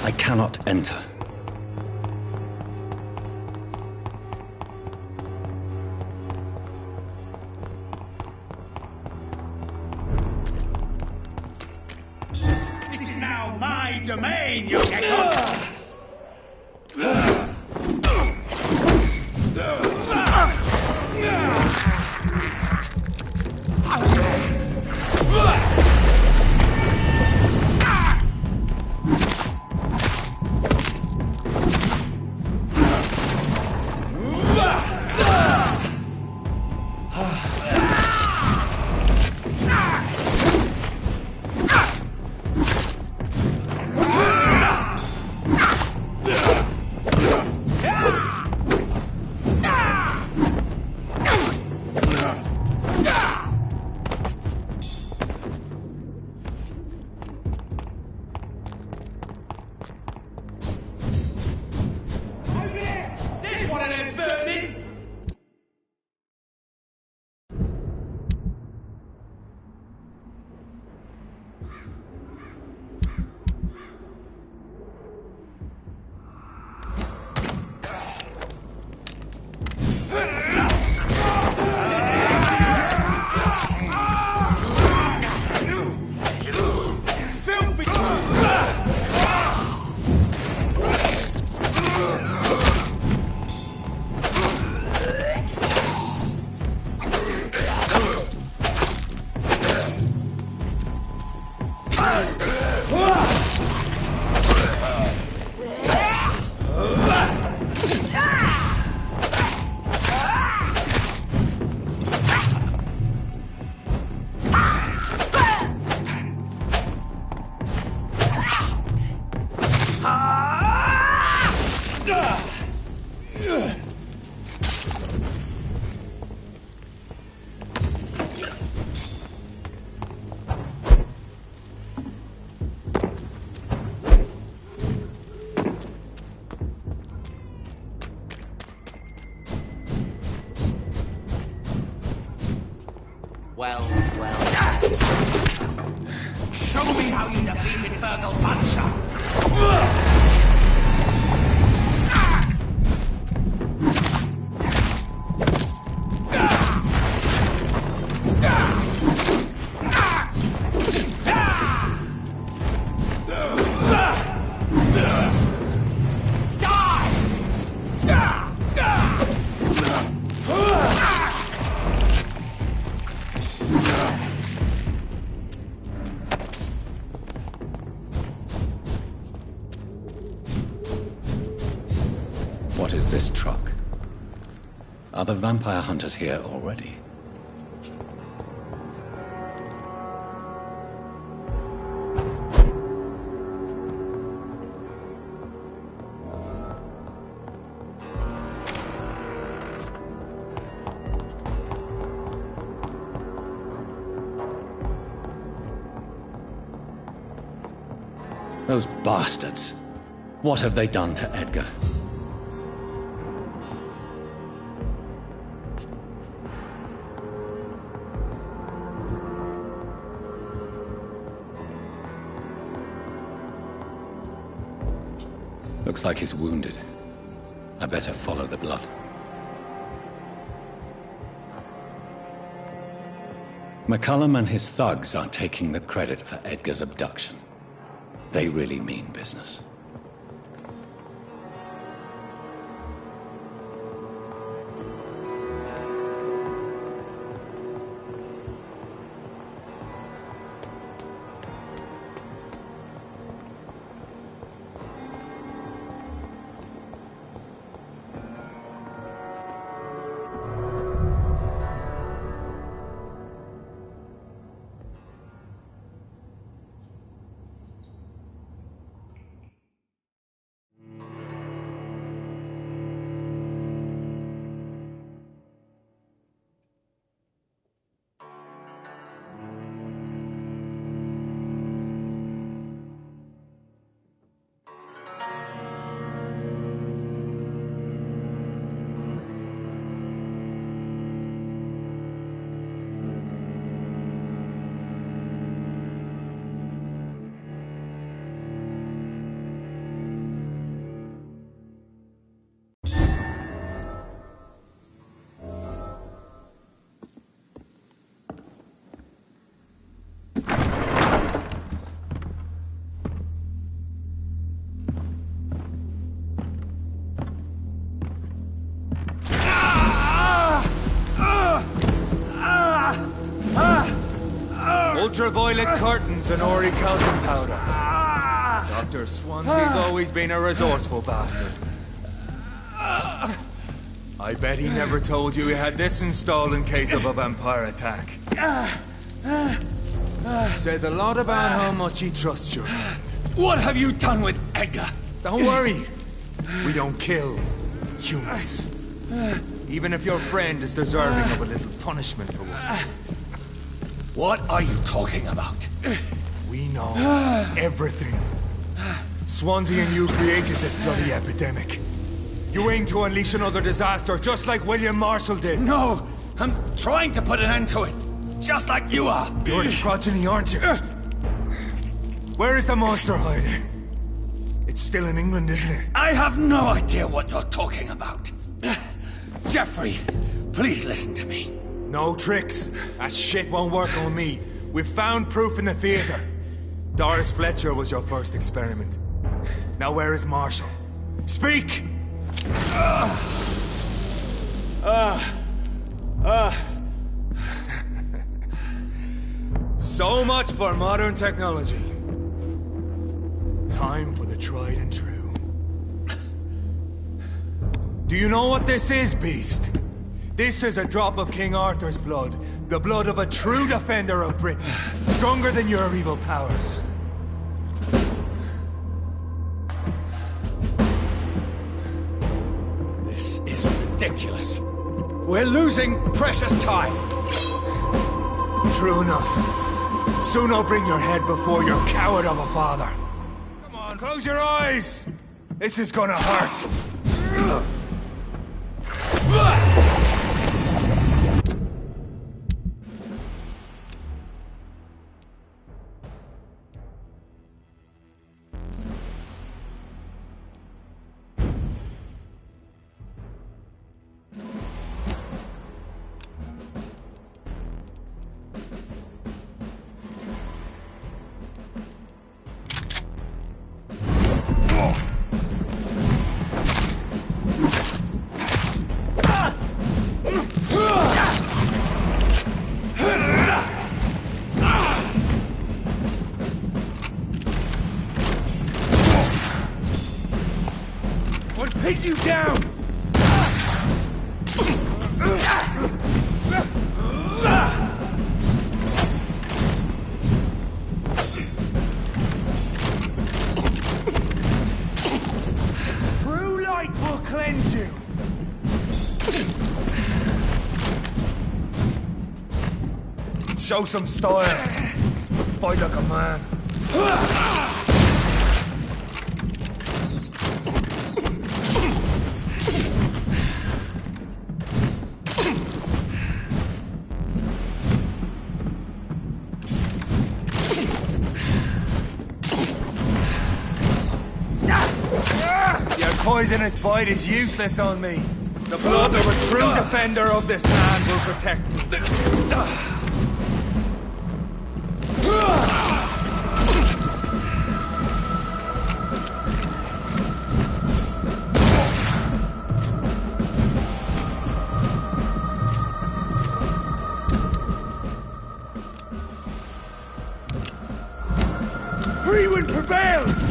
I cannot enter. This is now my domain, young Ekon! Well. Show me how you defeated Fergal Puncher! What is this truck? Are the vampire hunters here already? Those bastards! What have they done to Edgar? Looks like he's wounded. I better follow the blood. McCullum and his thugs are taking the credit for Edgar's abduction. They really mean business. Ultraviolet curtains and orichalcum powder. Dr. Swansea's always been a resourceful bastard. I bet he never told you he had this installed in case of a vampire attack. Says a lot about how much he trusts you. What have you done with Edgar? Don't worry. We don't kill humans. Even if your friend is deserving of a little punishment for one. What are you talking about? We know everything. Swansea and you created this bloody epidemic. You aim to unleash another disaster, just like William Marshall did. No, I'm trying to put an end to it. Just like you are. You're the progeny, aren't you? Where is the monster hiding? It's still in England, isn't it? I have no idea what you're talking about. Jeffrey, please listen to me. No tricks. That shit won't work on me. We've found proof in the theater. Doris Fletcher was your first experiment. Now where is Marshall? Speak! So much for modern technology. Time for the tried and true. Do you know what this is, Beast? This is a drop of King Arthur's blood. The blood of a true defender of Britain. Stronger than your evil powers. This is ridiculous. We're losing precious time. True enough. Soon I'll bring your head before your coward of a father. Come on, close your eyes! This is gonna hurt. Pin you down! True light will cleanse you! Show some style. Fight like a man. Poisonous bite is useless on me. The blood of a true defender of this land will protect me. Free wind prevails!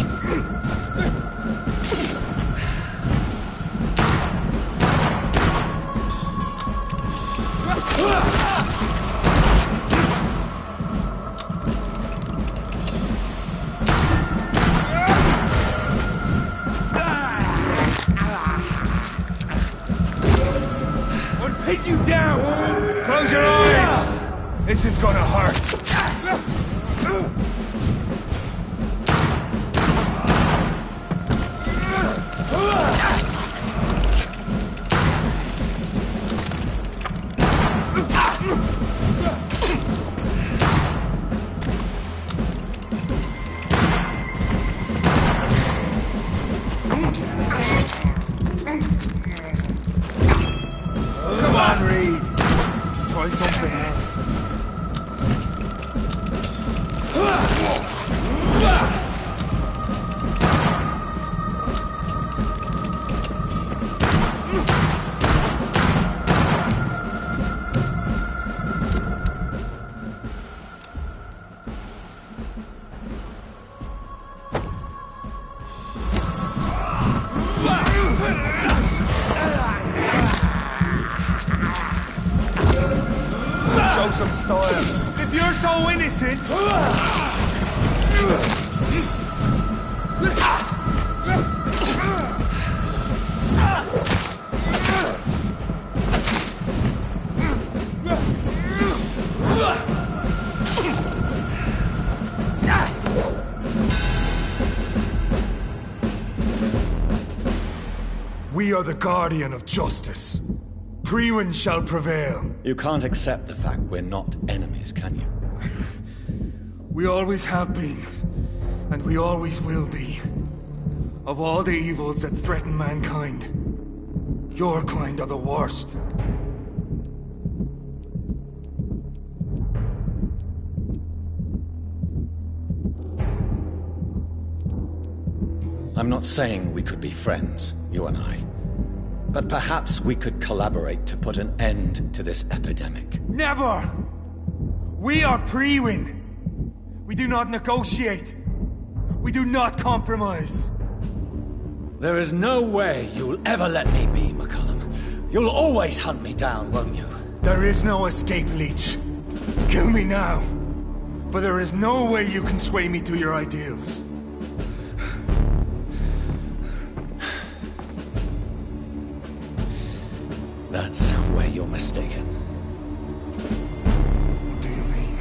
Pin you down! Close your eyes! This is gonna hurt. Come on, Reed. Try something else. show some style. If you're so innocent... We are the guardian of justice. Priwen shall prevail. You can't accept the fact we're not enemies, can you? We always have been, and we always will be. Of all the evils that threaten mankind, your kind are the worst. I'm not saying we could be friends, you and I. But perhaps we could collaborate to put an end to this epidemic. Never! We are Priwen. We do not negotiate. We do not compromise. There is no way you'll ever let me be, McCullum. You'll always hunt me down, won't you? There is no escape, Leech. Kill me now. For there is no way you can sway me to your ideals. That's where you're mistaken. What do you mean?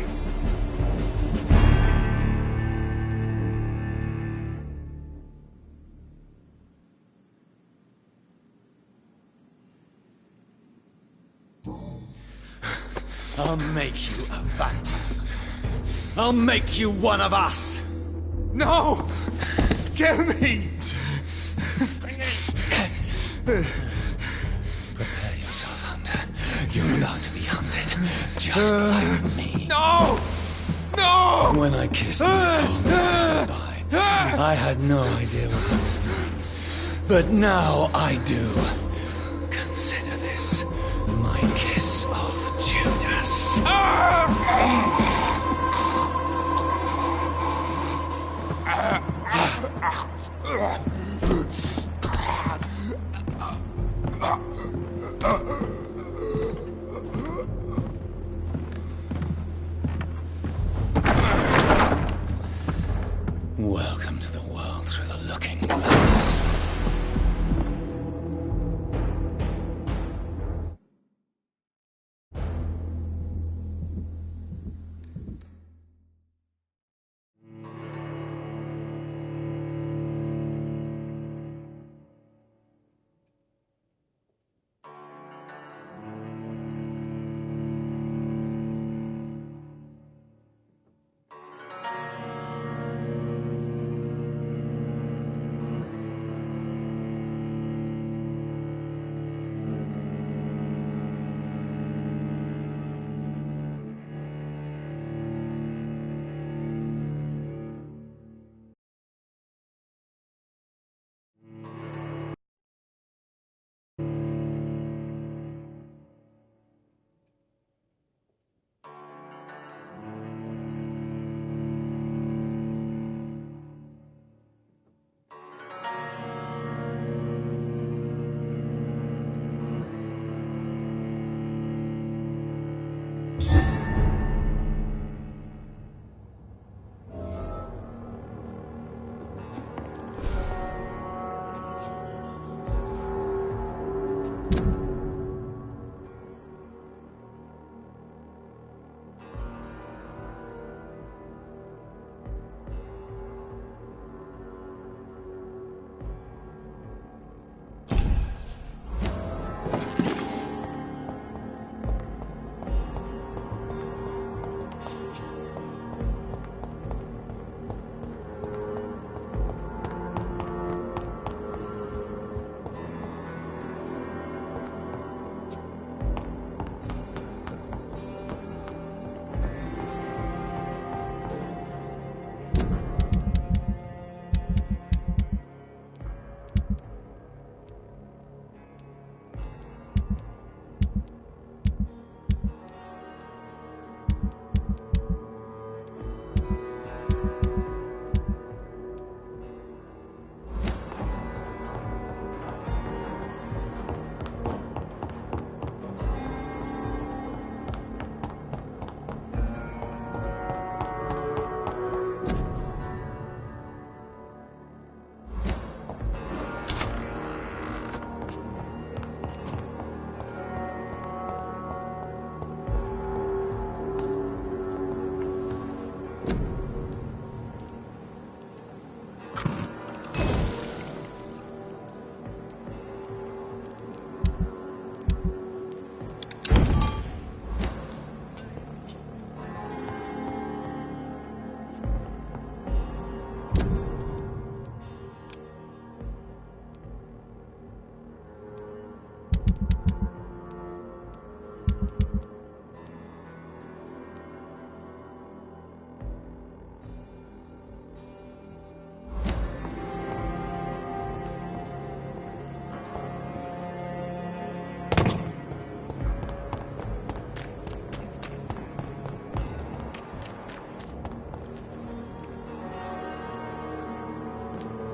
I'll make you a vampire. I'll make you one of us! No! Kill me! Prepare yourself, Hunter. You're about to be hunted, just like me. No! No! When I kissed Nicole goodbye, I had no idea what I was doing. But now I do. Consider this my kiss of Judas. Welcome to the world through the looking glass.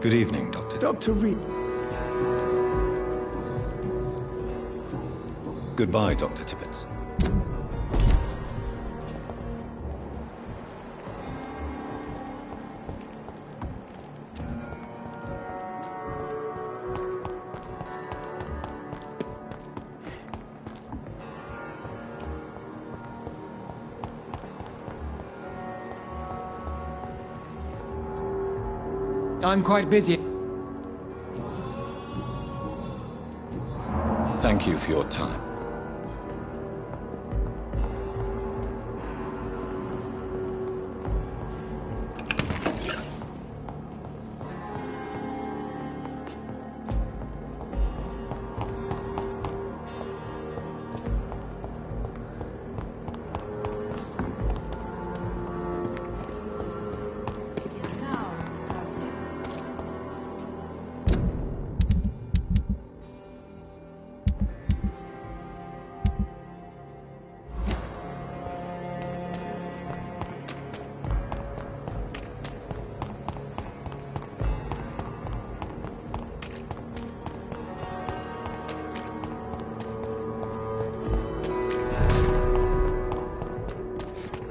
Good evening, Doctor. Dr. Reed. Goodbye, Dr. Tippett. I'm quite busy. Thank you for your time.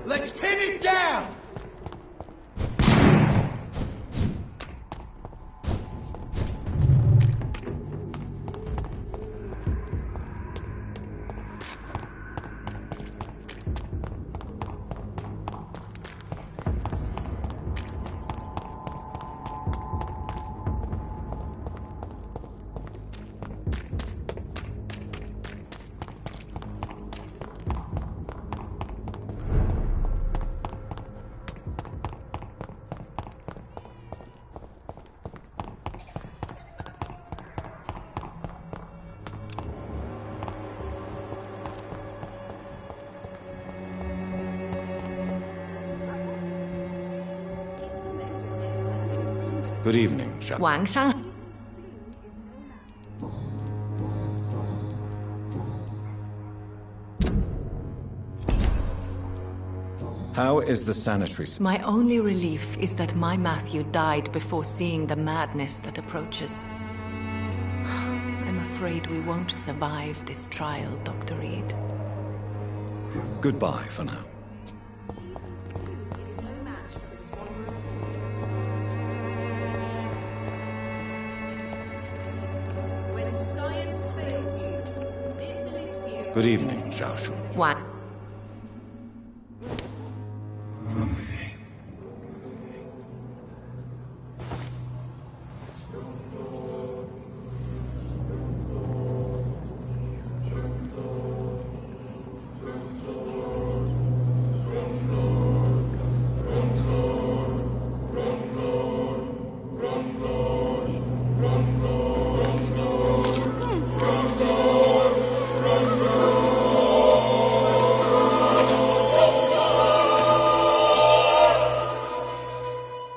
Let's pin it down! Good evening, Jacques. 晚上 How is the sanitary... My only relief is that my Matthew died before seeing the madness that approaches. I'm afraid we won't survive this trial, Dr. Reed. Goodbye for now. When science fails you, this elixir... Good evening, Zhao. 晚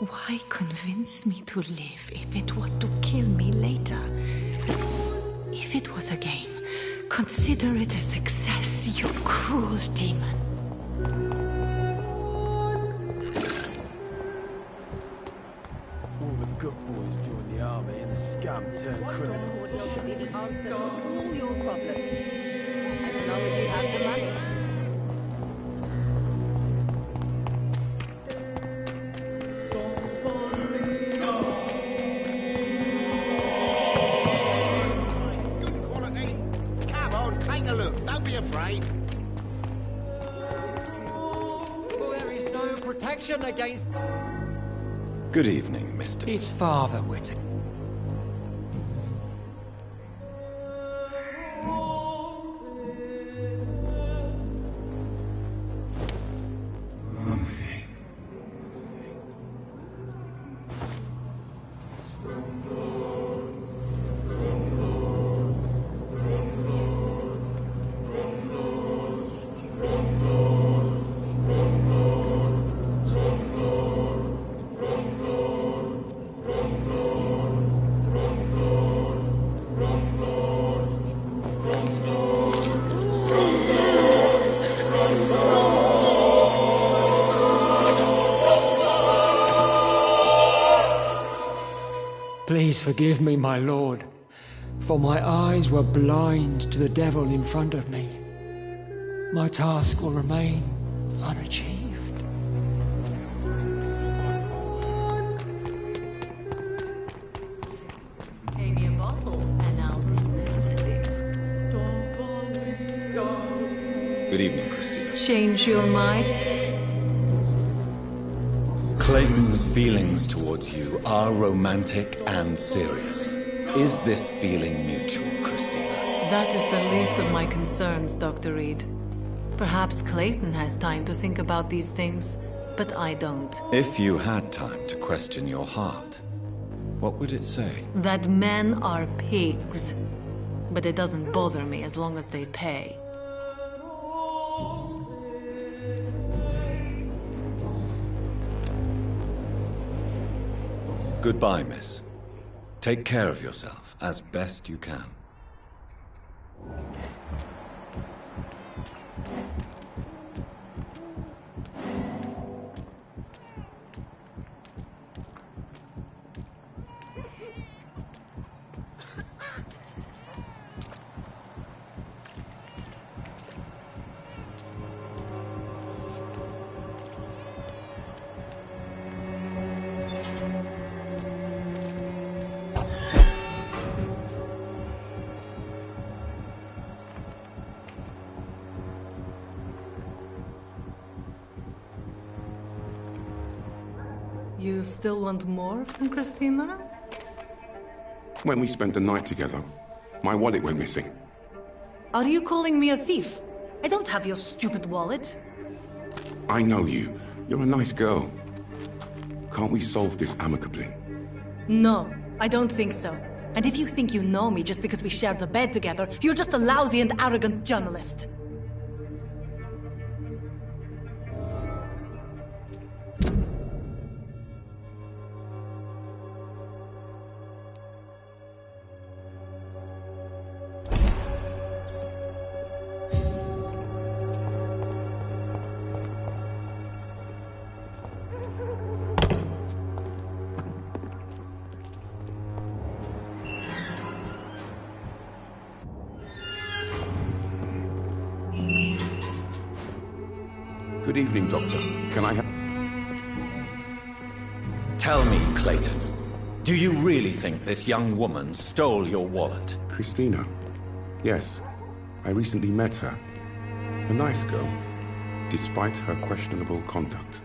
Why convince me to live if it was to kill me later? If it was a game, consider it a success, you cruel demon. All the good boys joined the army and the scum turned criminals. Will be the answer to all your problems. As long as you have the money. Good quality. Come on, take a look. Don't be afraid. Well, there is no protection against... Good evening, Mr. His father, Whittaker. Please forgive me, my lord, for my eyes were blind to the devil in front of me. My task will remain unachieved. Give me a bottle and I'll be nasty. Good evening, Christina. Change your mind? Clayton's feelings towards you are romantic and serious. Is this feeling mutual, Christina? That is the least of my concerns, Dr. Reed. Perhaps Clayton has time to think about these things, but I don't. If you had time to question your heart, what would it say? That men are pigs. But it doesn't bother me as long as they pay. Goodbye, miss. Take care of yourself as best you can. You still want more from Christina? When we spent the night together, my wallet went missing. Are you calling me a thief? I don't have your stupid wallet. I know you. You're a nice girl. Can't we solve this amicably? No, I don't think so. And if you think you know me just because we shared the bed together, you're just a lousy and arrogant journalist. Good evening, Doctor. Can I have... Tell me, Clayton, do you really think this young woman stole your wallet? Christina? Yes. I recently met her. A nice girl, despite her questionable conduct.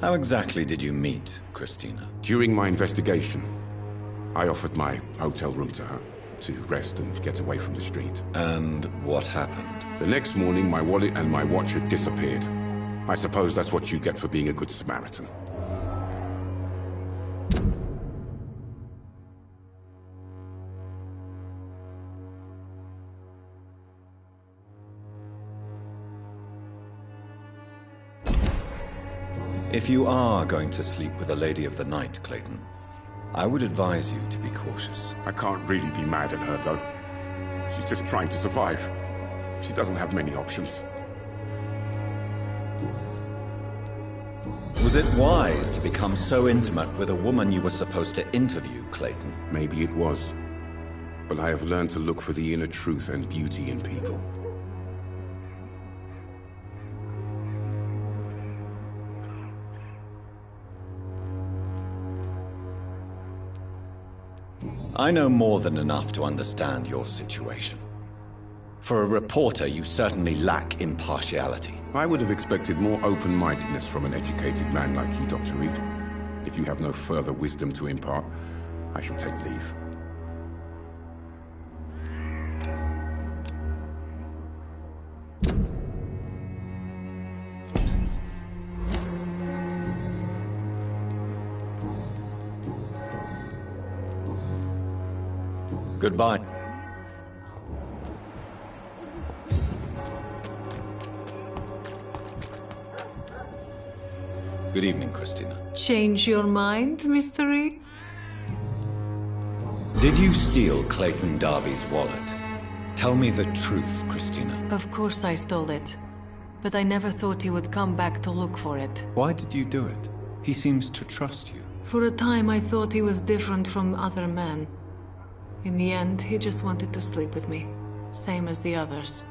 How exactly did you meet Christina? During my investigation, I offered my hotel room to her to rest and get away from the street. And what happened? The next morning, my wallet and my watch had disappeared. I suppose that's what you get for being a good Samaritan. If you are going to sleep with a lady of the night, Clayton, I would advise you to be cautious. I can't really be mad at her, though. She's just trying to survive. She doesn't have many options. Was it wise to become so intimate with a woman you were supposed to interview, Clayton? Maybe it was. But I have learned to look for the inner truth and beauty in people. I know more than enough to understand your situation. For a reporter, you certainly lack impartiality. I would have expected more open-mindedness from an educated man like you, Dr. Reed. If you have no further wisdom to impart, I shall take leave. Goodbye. Good evening, Christina. Change your mind, Mr. Reed? Did you steal Clayton Darby's wallet? Tell me the truth, Christina. Of course I stole it. But I never thought he would come back to look for it. Why did you do it? He seems to trust you. For a time, I thought he was different from other men. In the end, he just wanted to sleep with me. Same as the others.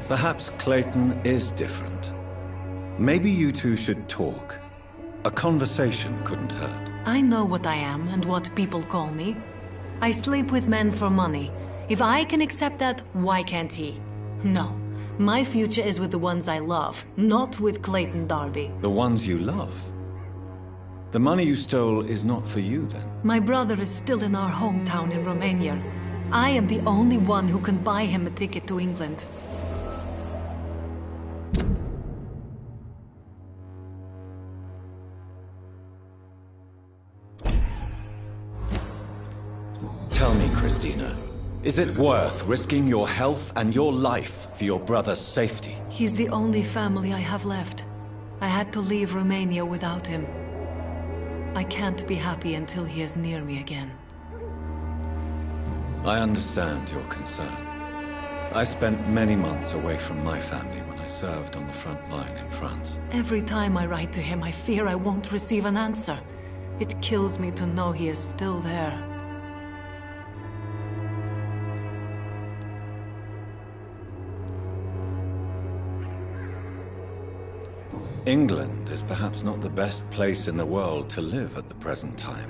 Perhaps Clayton is different. Maybe you two should talk. A conversation couldn't hurt. I know what I am and what people call me. I sleep with men for money. If I can accept that, why can't he? No. My future is with the ones I love, not with Clayton Darby. The ones you love? The money you stole is not for you, then? My brother is still in our hometown in Romania. I am the only one who can buy him a ticket to England. Tell me, Christina, is it worth risking your health and your life for your brother's safety? He's the only family I have left. I had to leave Romania without him. I can't be happy until he is near me again. I understand your concern. I spent many months away from my family when I served on the front line in France. Every time I write to him, I fear I won't receive an answer. It kills me to know he is still there. England is perhaps not the best place in the world to live at the present time.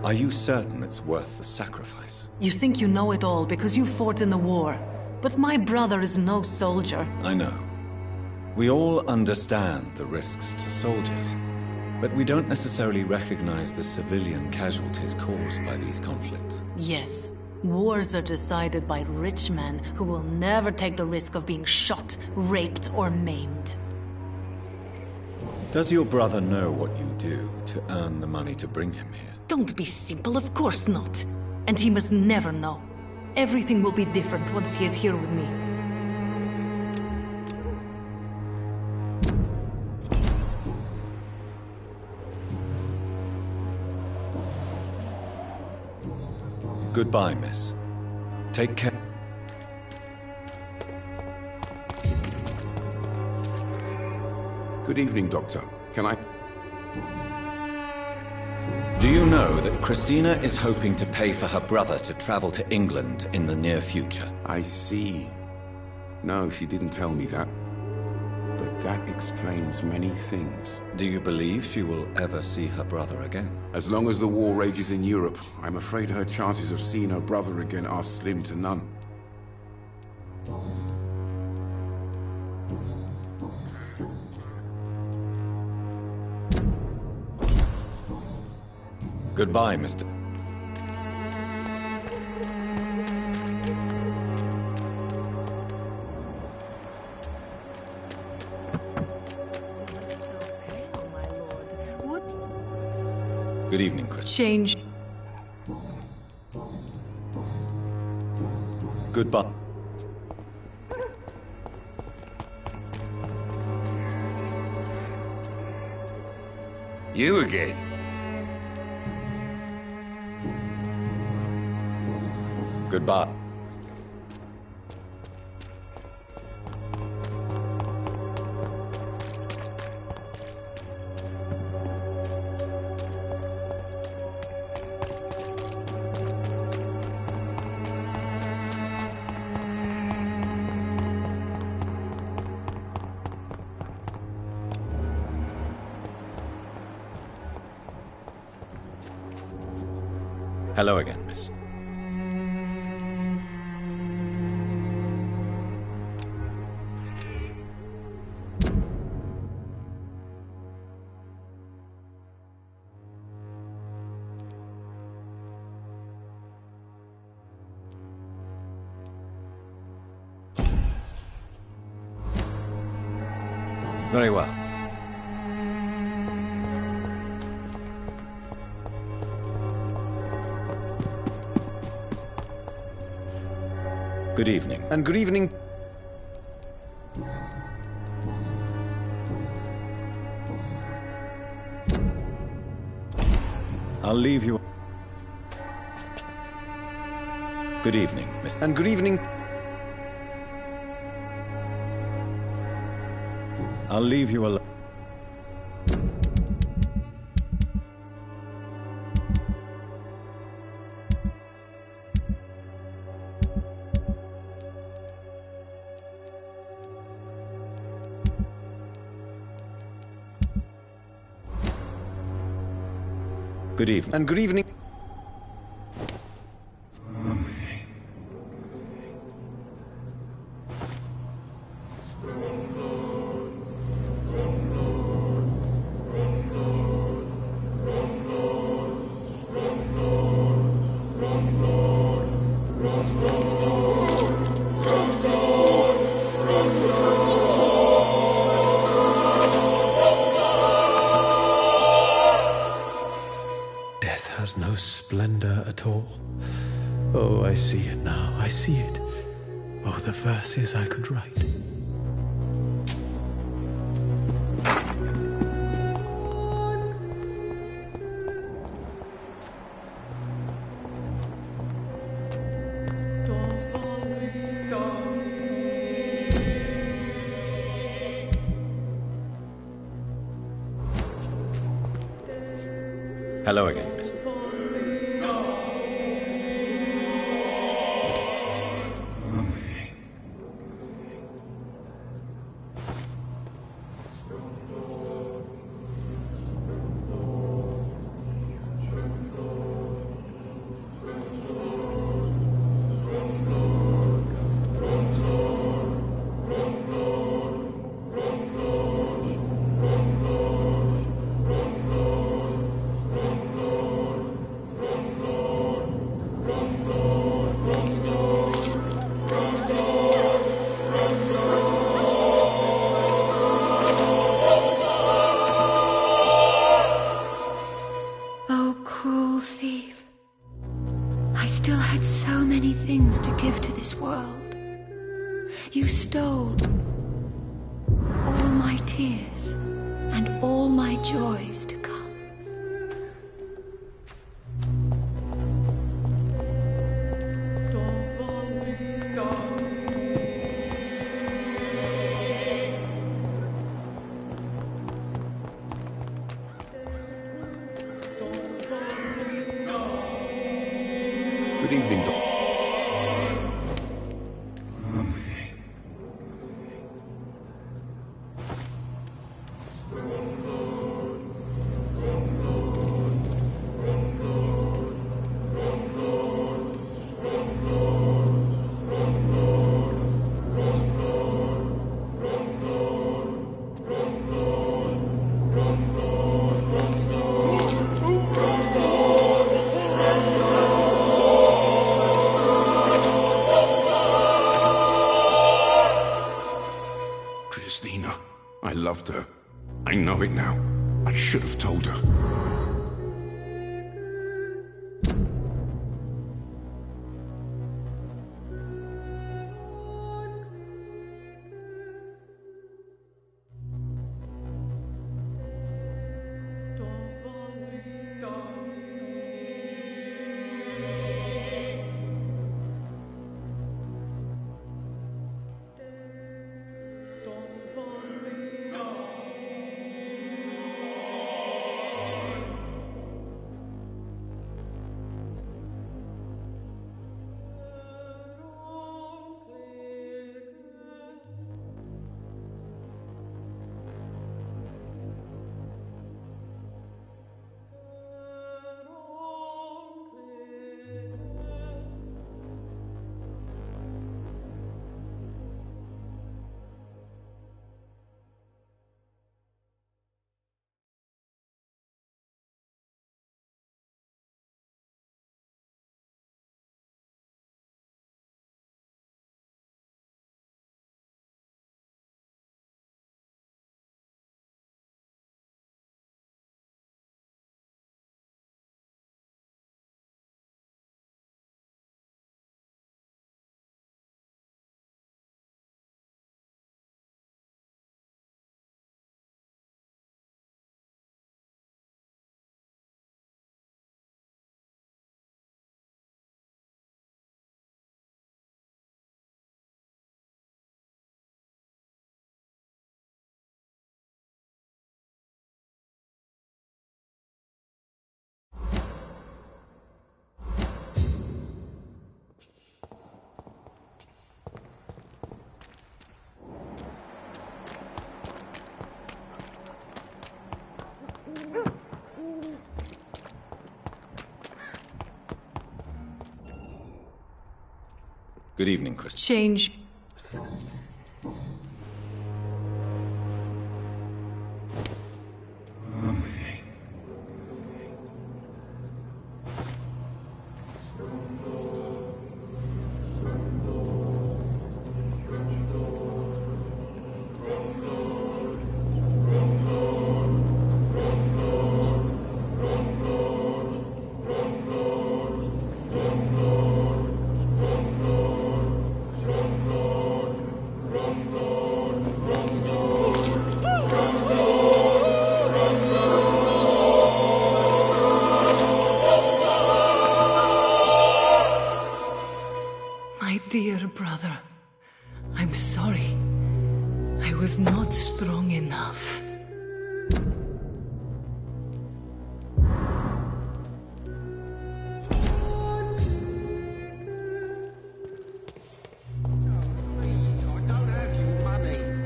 Are you certain it's worth the sacrifice? You think you know it all because you fought in the war. But my brother is no soldier. I know. We all understand the risks to soldiers, but we don't necessarily recognize the civilian casualties caused by these conflicts. Yes. Wars are decided by rich men who will never take the risk of being shot, raped, or maimed. Does your brother know what you do to earn the money to bring him here? Don't be simple, of course not. And he must never know. Everything will be different once he is here with me. Goodbye, miss. Take care. Good evening, Doctor. Can I... Do you know that Christina is hoping to pay for her brother to travel to England in the near future? I see. No, she didn't tell me that. But that explains many things. Do you believe she will ever see her brother again? As long as the war rages in Europe, I'm afraid her chances of seeing her brother again are slim to none. Goodbye, Mr. Good evening, Chris. Change. Goodbye. You again? Goodbye. Hello again, miss. Very well. Good evening. And good evening. I'll leave you. Good evening, Miss. And good evening. I'll leave you alone. Good evening. And good evening. No splendor at all. Oh, I see it now. I see it. Oh, the verses I could write. Hello again, Miss. You stole all my tears and all my joys to come. Good evening, Doctor. I loved her. I know it now. I should have told her. Good evening, Christian. Change. My dear brother, I'm sorry. I was not strong enough.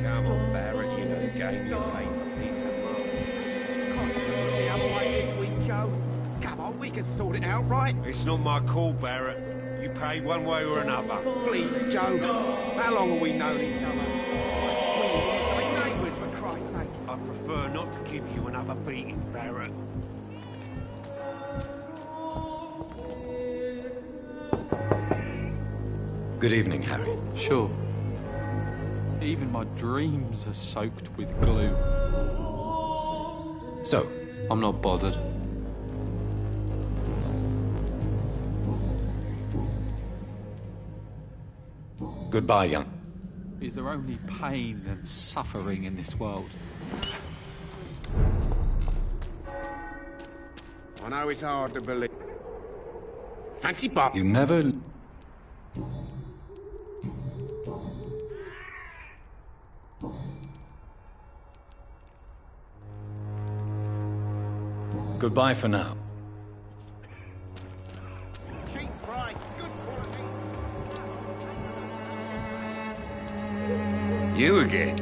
Come on, Barrett, you know the game you're playing for peace of mind. The other way this week, Joe. Come on, we can sort it out, right? It's not my call, Barrett. You pay one way or another. Please, Joe. How long have we known each other? We're neighbours, for Christ's sake. I prefer not to give you another beating, Barrett. Good evening, Harry. Sure. Even my dreams are soaked with glue. So? I'm not bothered. Goodbye, young. Is there only pain and suffering in this world? I know it's hard to believe. Fancy Bob. You never... Goodbye for now. Cheap price, good quality. You again?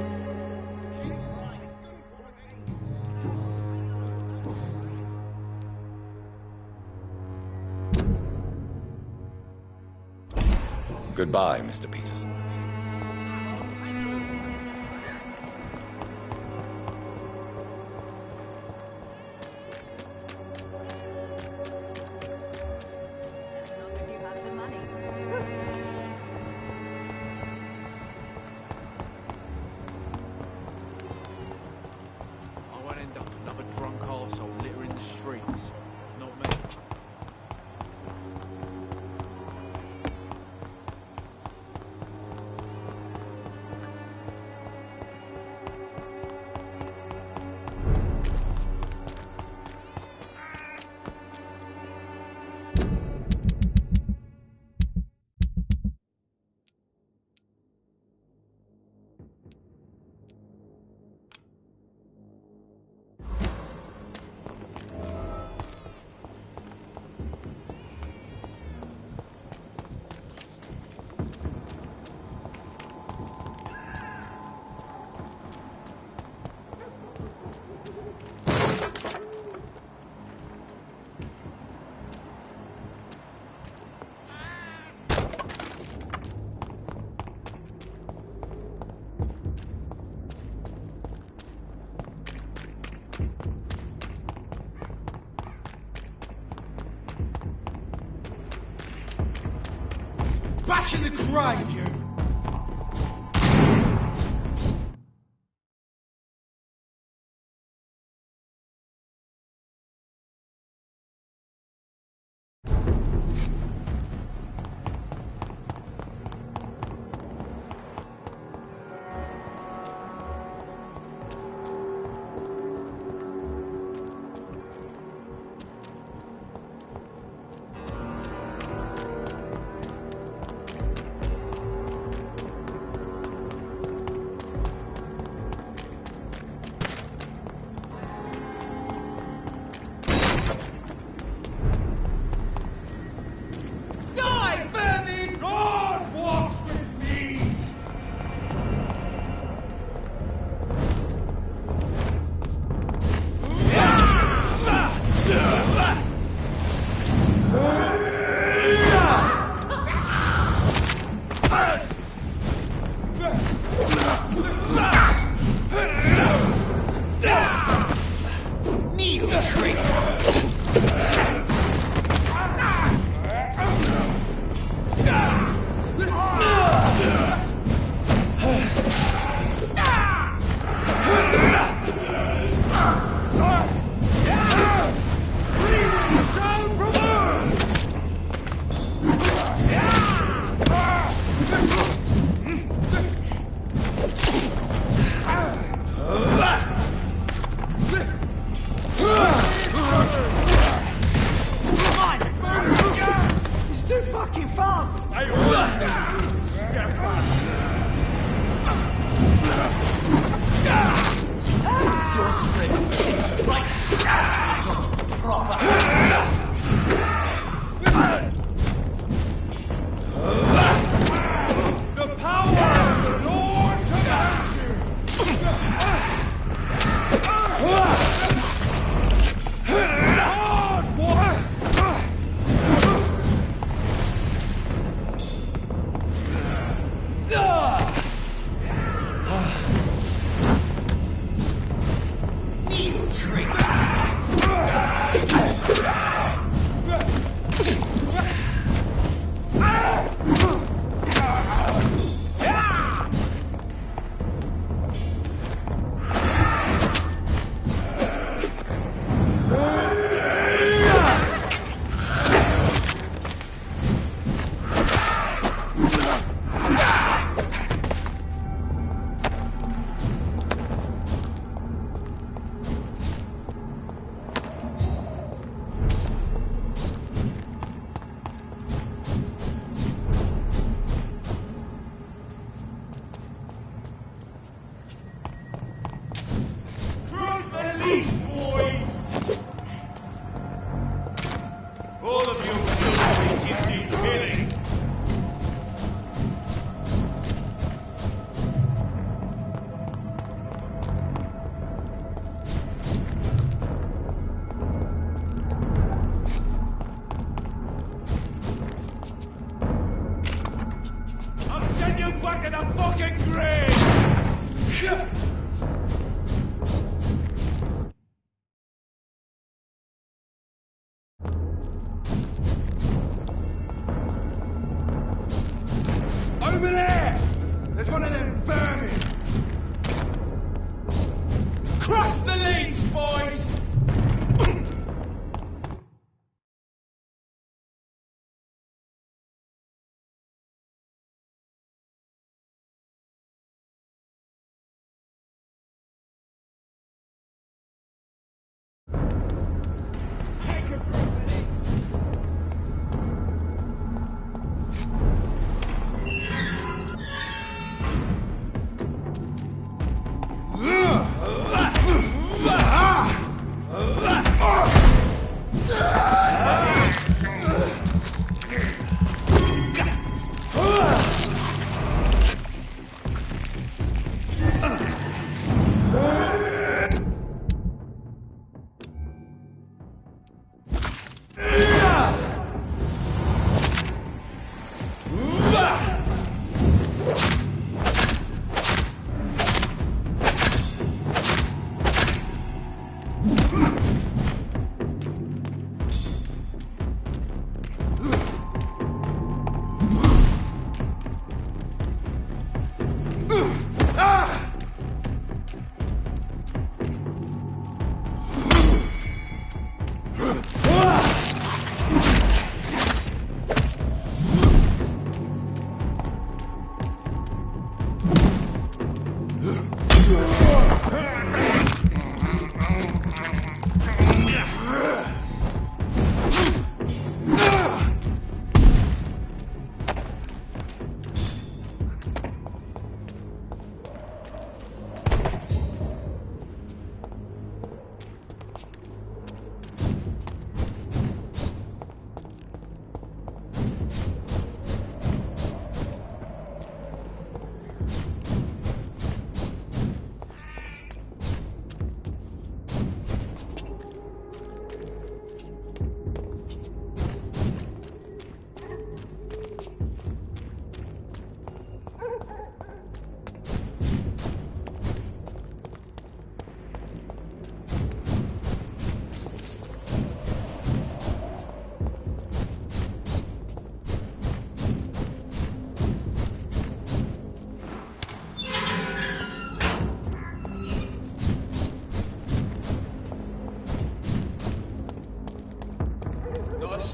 Goodbye, Mr. Peterson. I won't end up another drunk arsehole littering the streets. Not me. Back in the grave, you! back in the fucking grave! Over there! There's one of them vermin! Crush the leech, boys!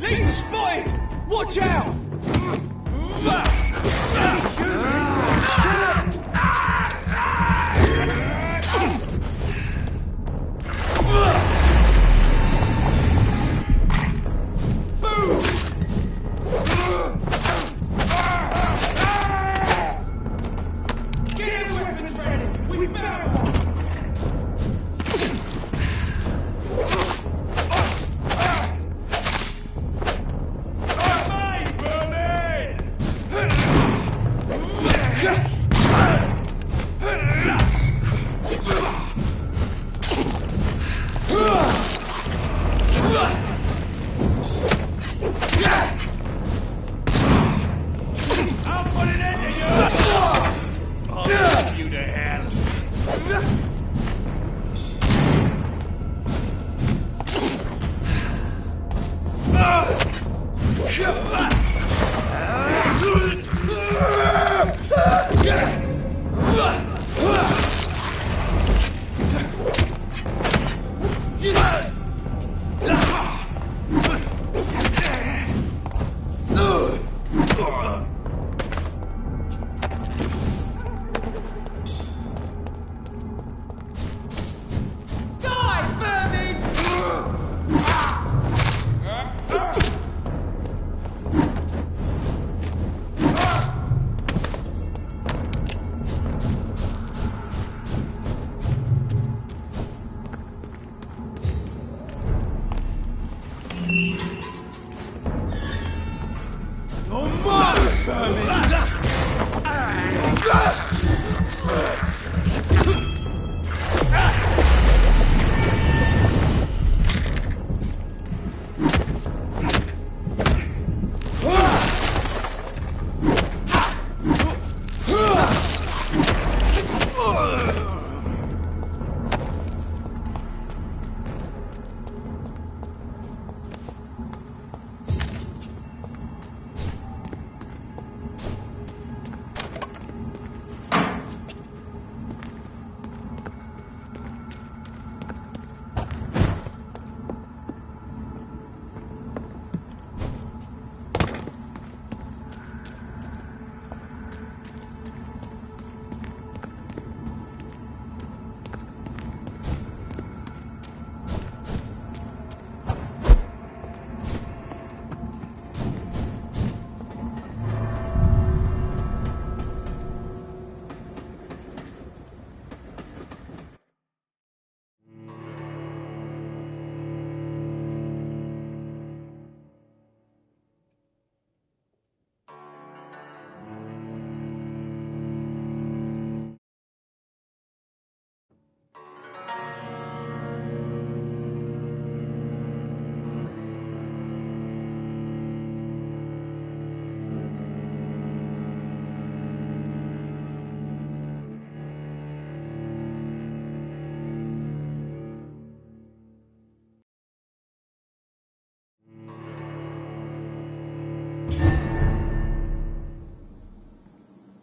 Leech spotted! Watch out! Get your weapons ready! We found one!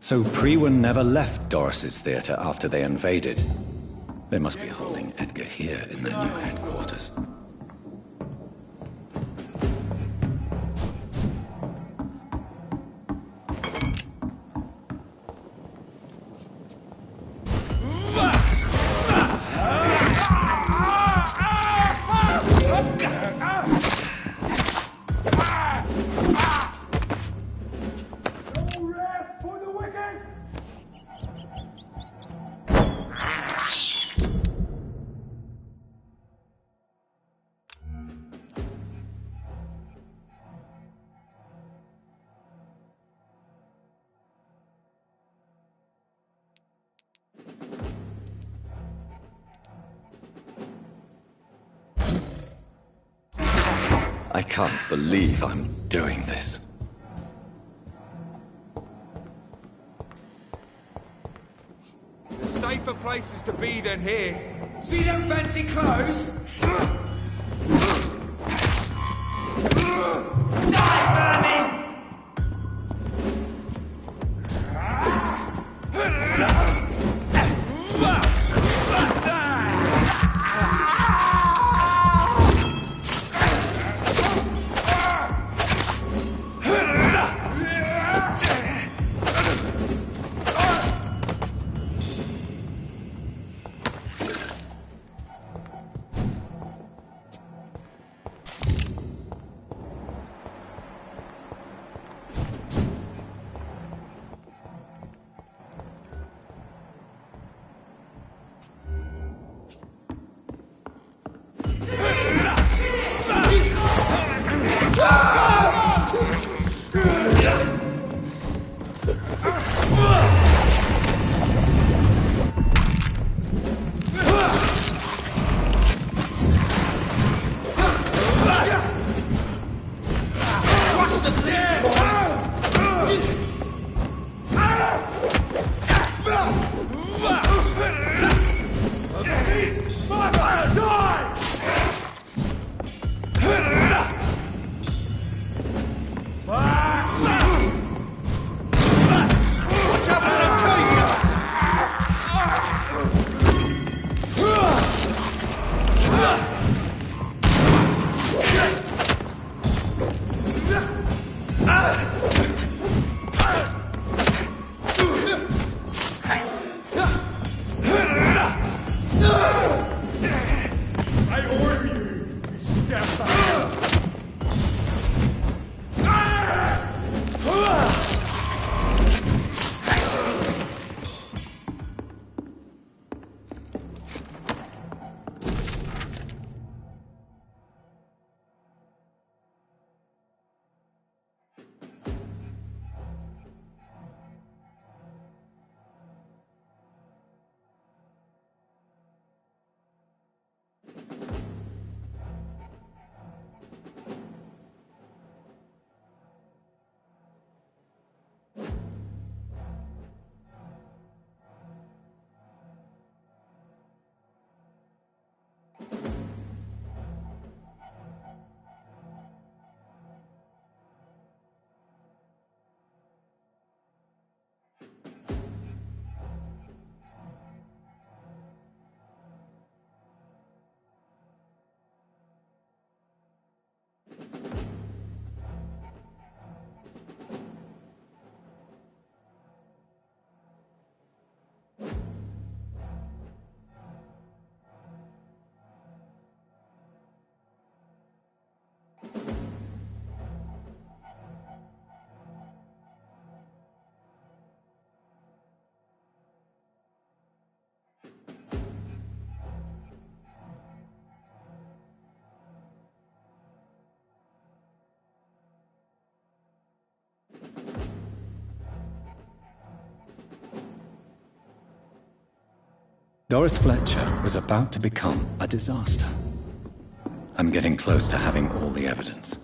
So Priwen never left Doris's theater after they invaded. They must be holding Edgar here in their new headquarters. I can't believe I'm doing this. There's safer places to be than here. See them fancy clothes? Die, Bernie! Doris Fletcher was about to become a disaster. I'm getting close to having all the evidence.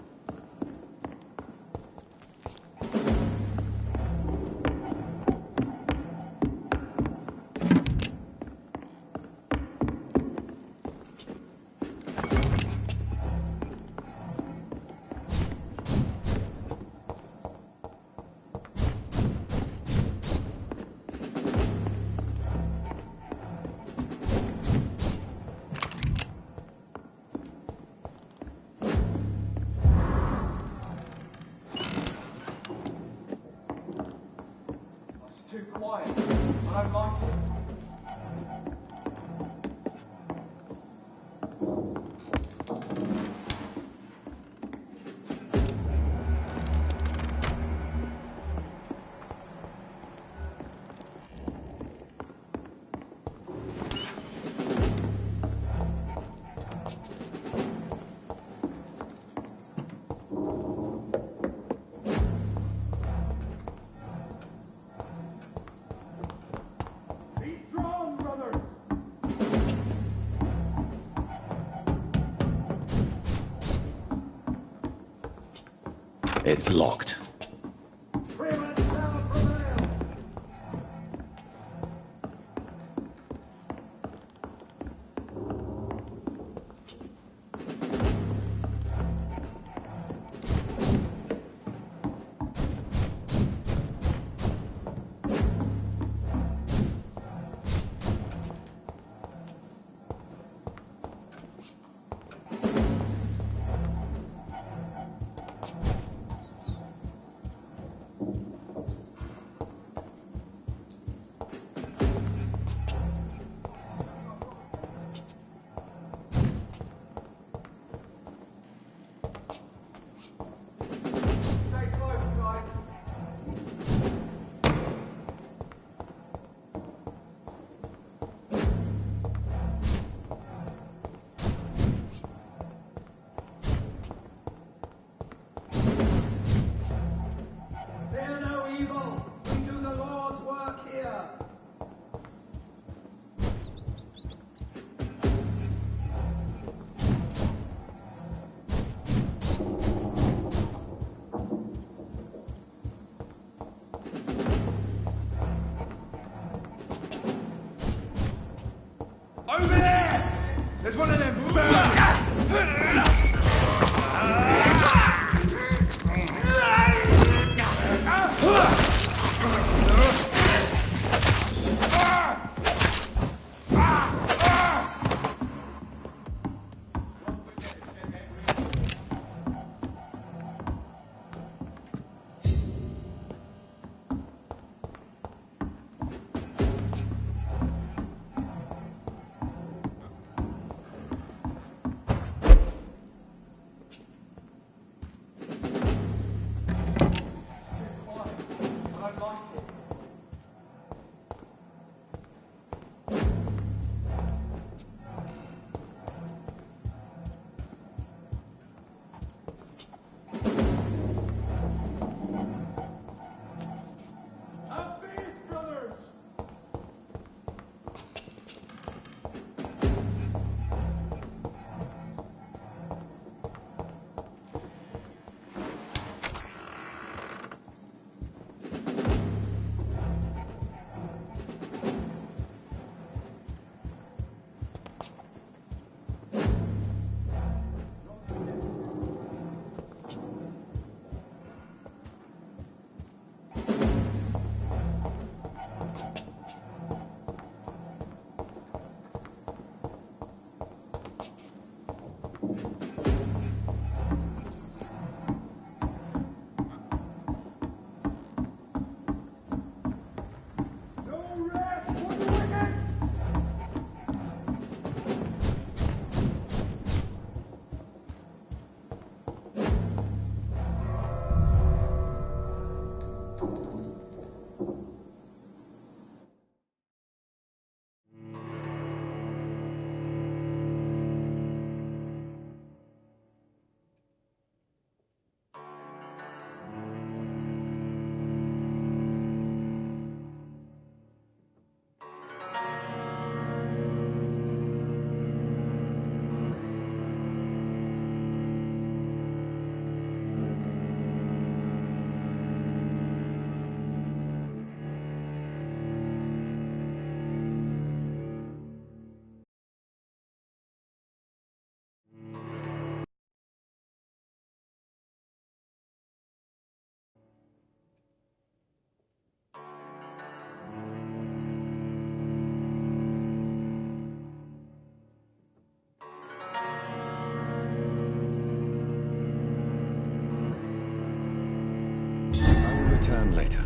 quiet. I don't like it. It's locked. Over there! There's one of them birds! Return later.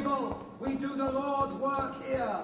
evil. We do the Lord's work here.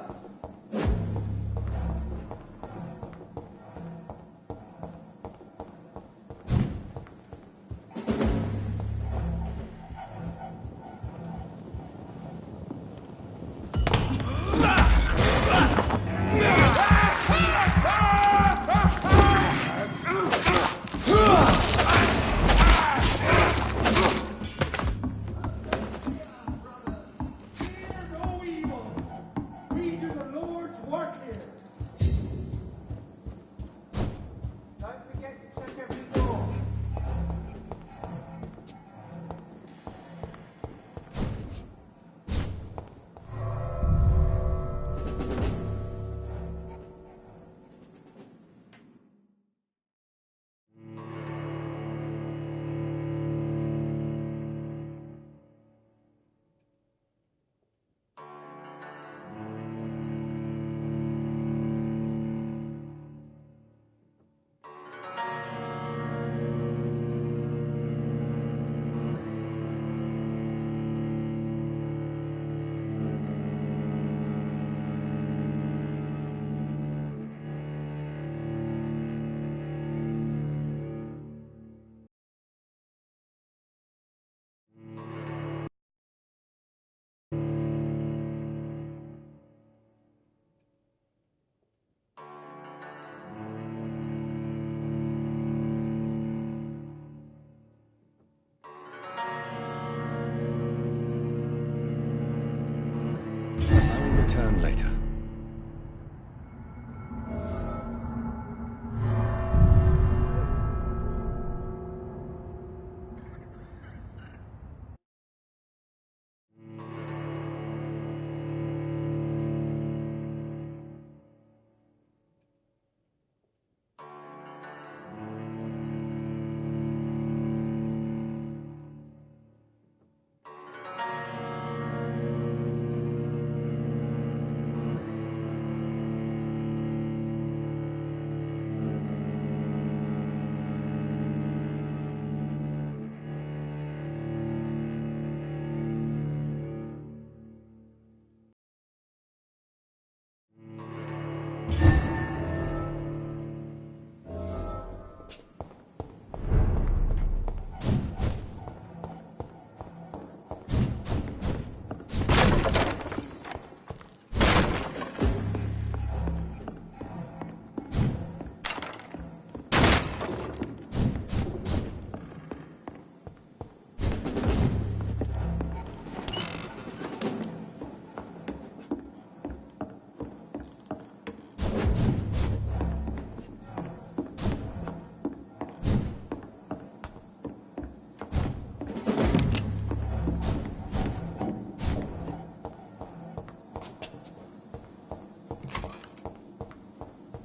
I will return later.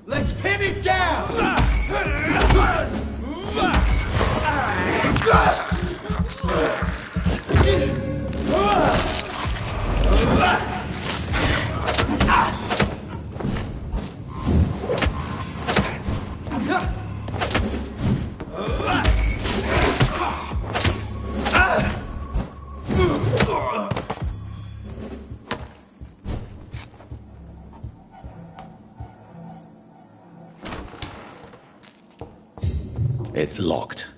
Let's pin it down! It's locked.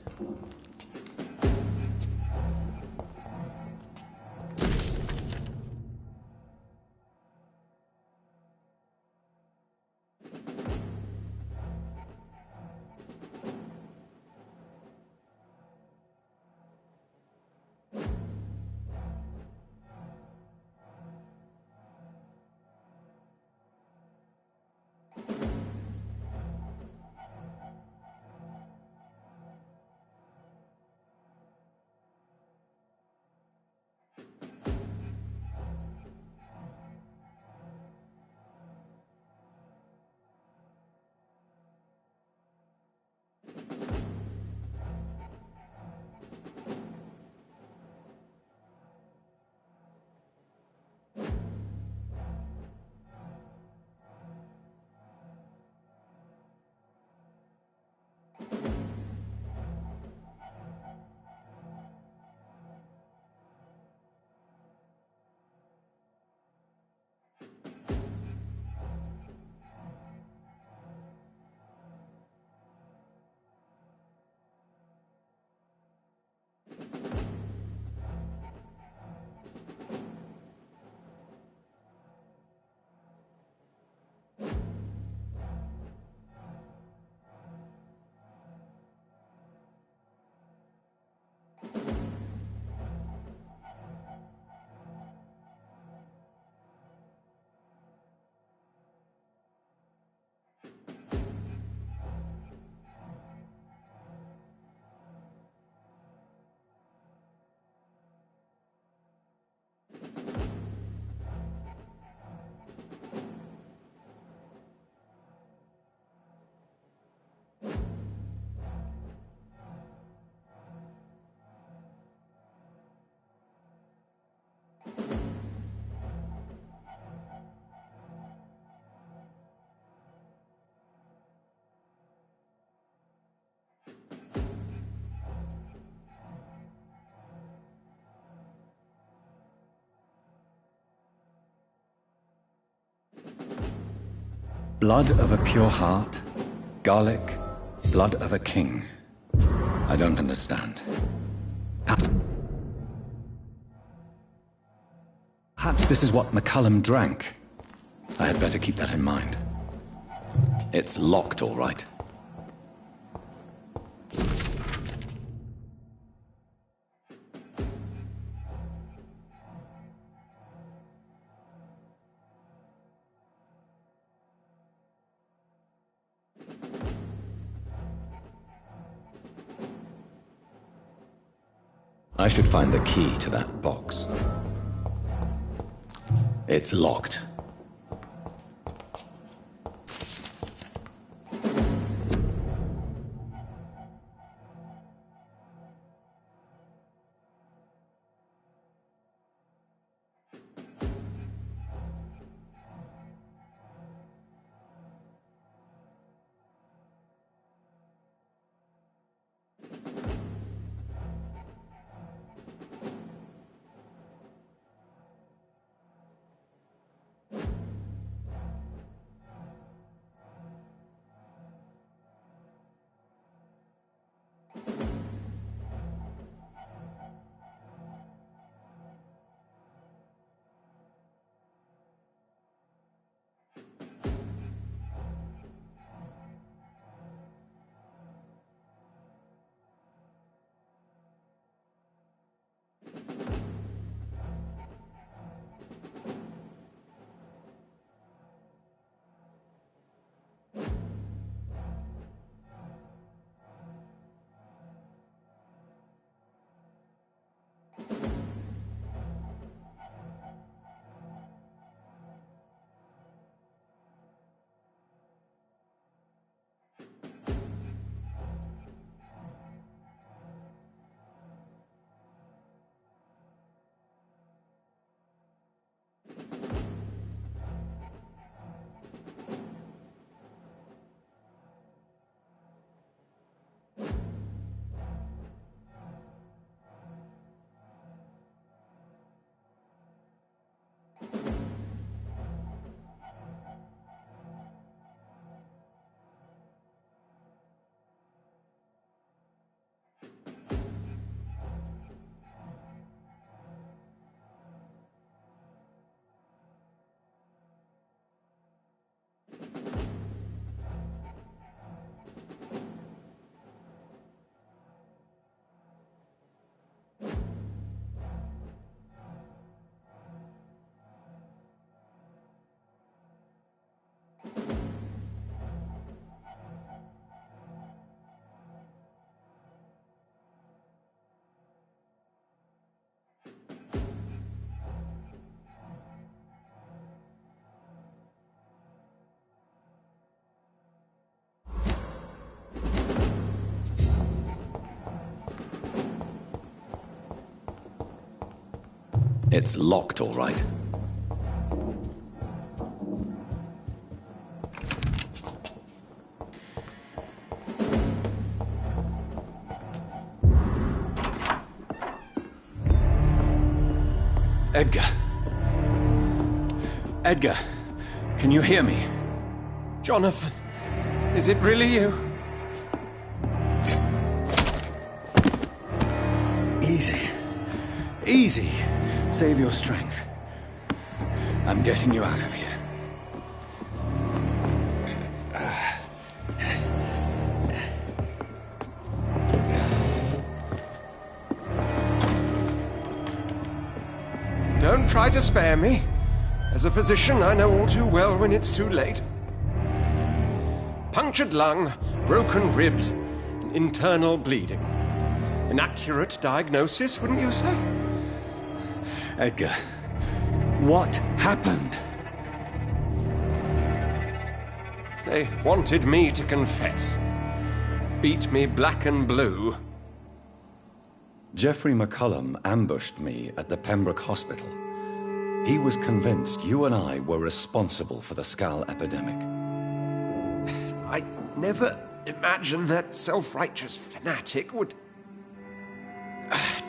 Blood of a pure heart, garlic, blood of a king. I don't understand. Perhaps this is what McCullum drank. I had better keep that in mind. It's locked, all right. I should find the key to that box. It's locked. It's locked, all right. Edgar. Edgar, can you hear me? Jonathan, is it really you? Easy. Easy. Save your strength. I'm getting you out of here. Don't try to spare me. As a physician, I know all too well when it's too late. Punctured lung, broken ribs, and internal bleeding. An accurate diagnosis, wouldn't you say? Edgar, what happened? They wanted me to confess. Beat me black and blue. Jeffrey McCullum ambushed me at the Pembroke Hospital. He was convinced you and I were responsible for the Skal epidemic. I never imagined that self-righteous fanatic would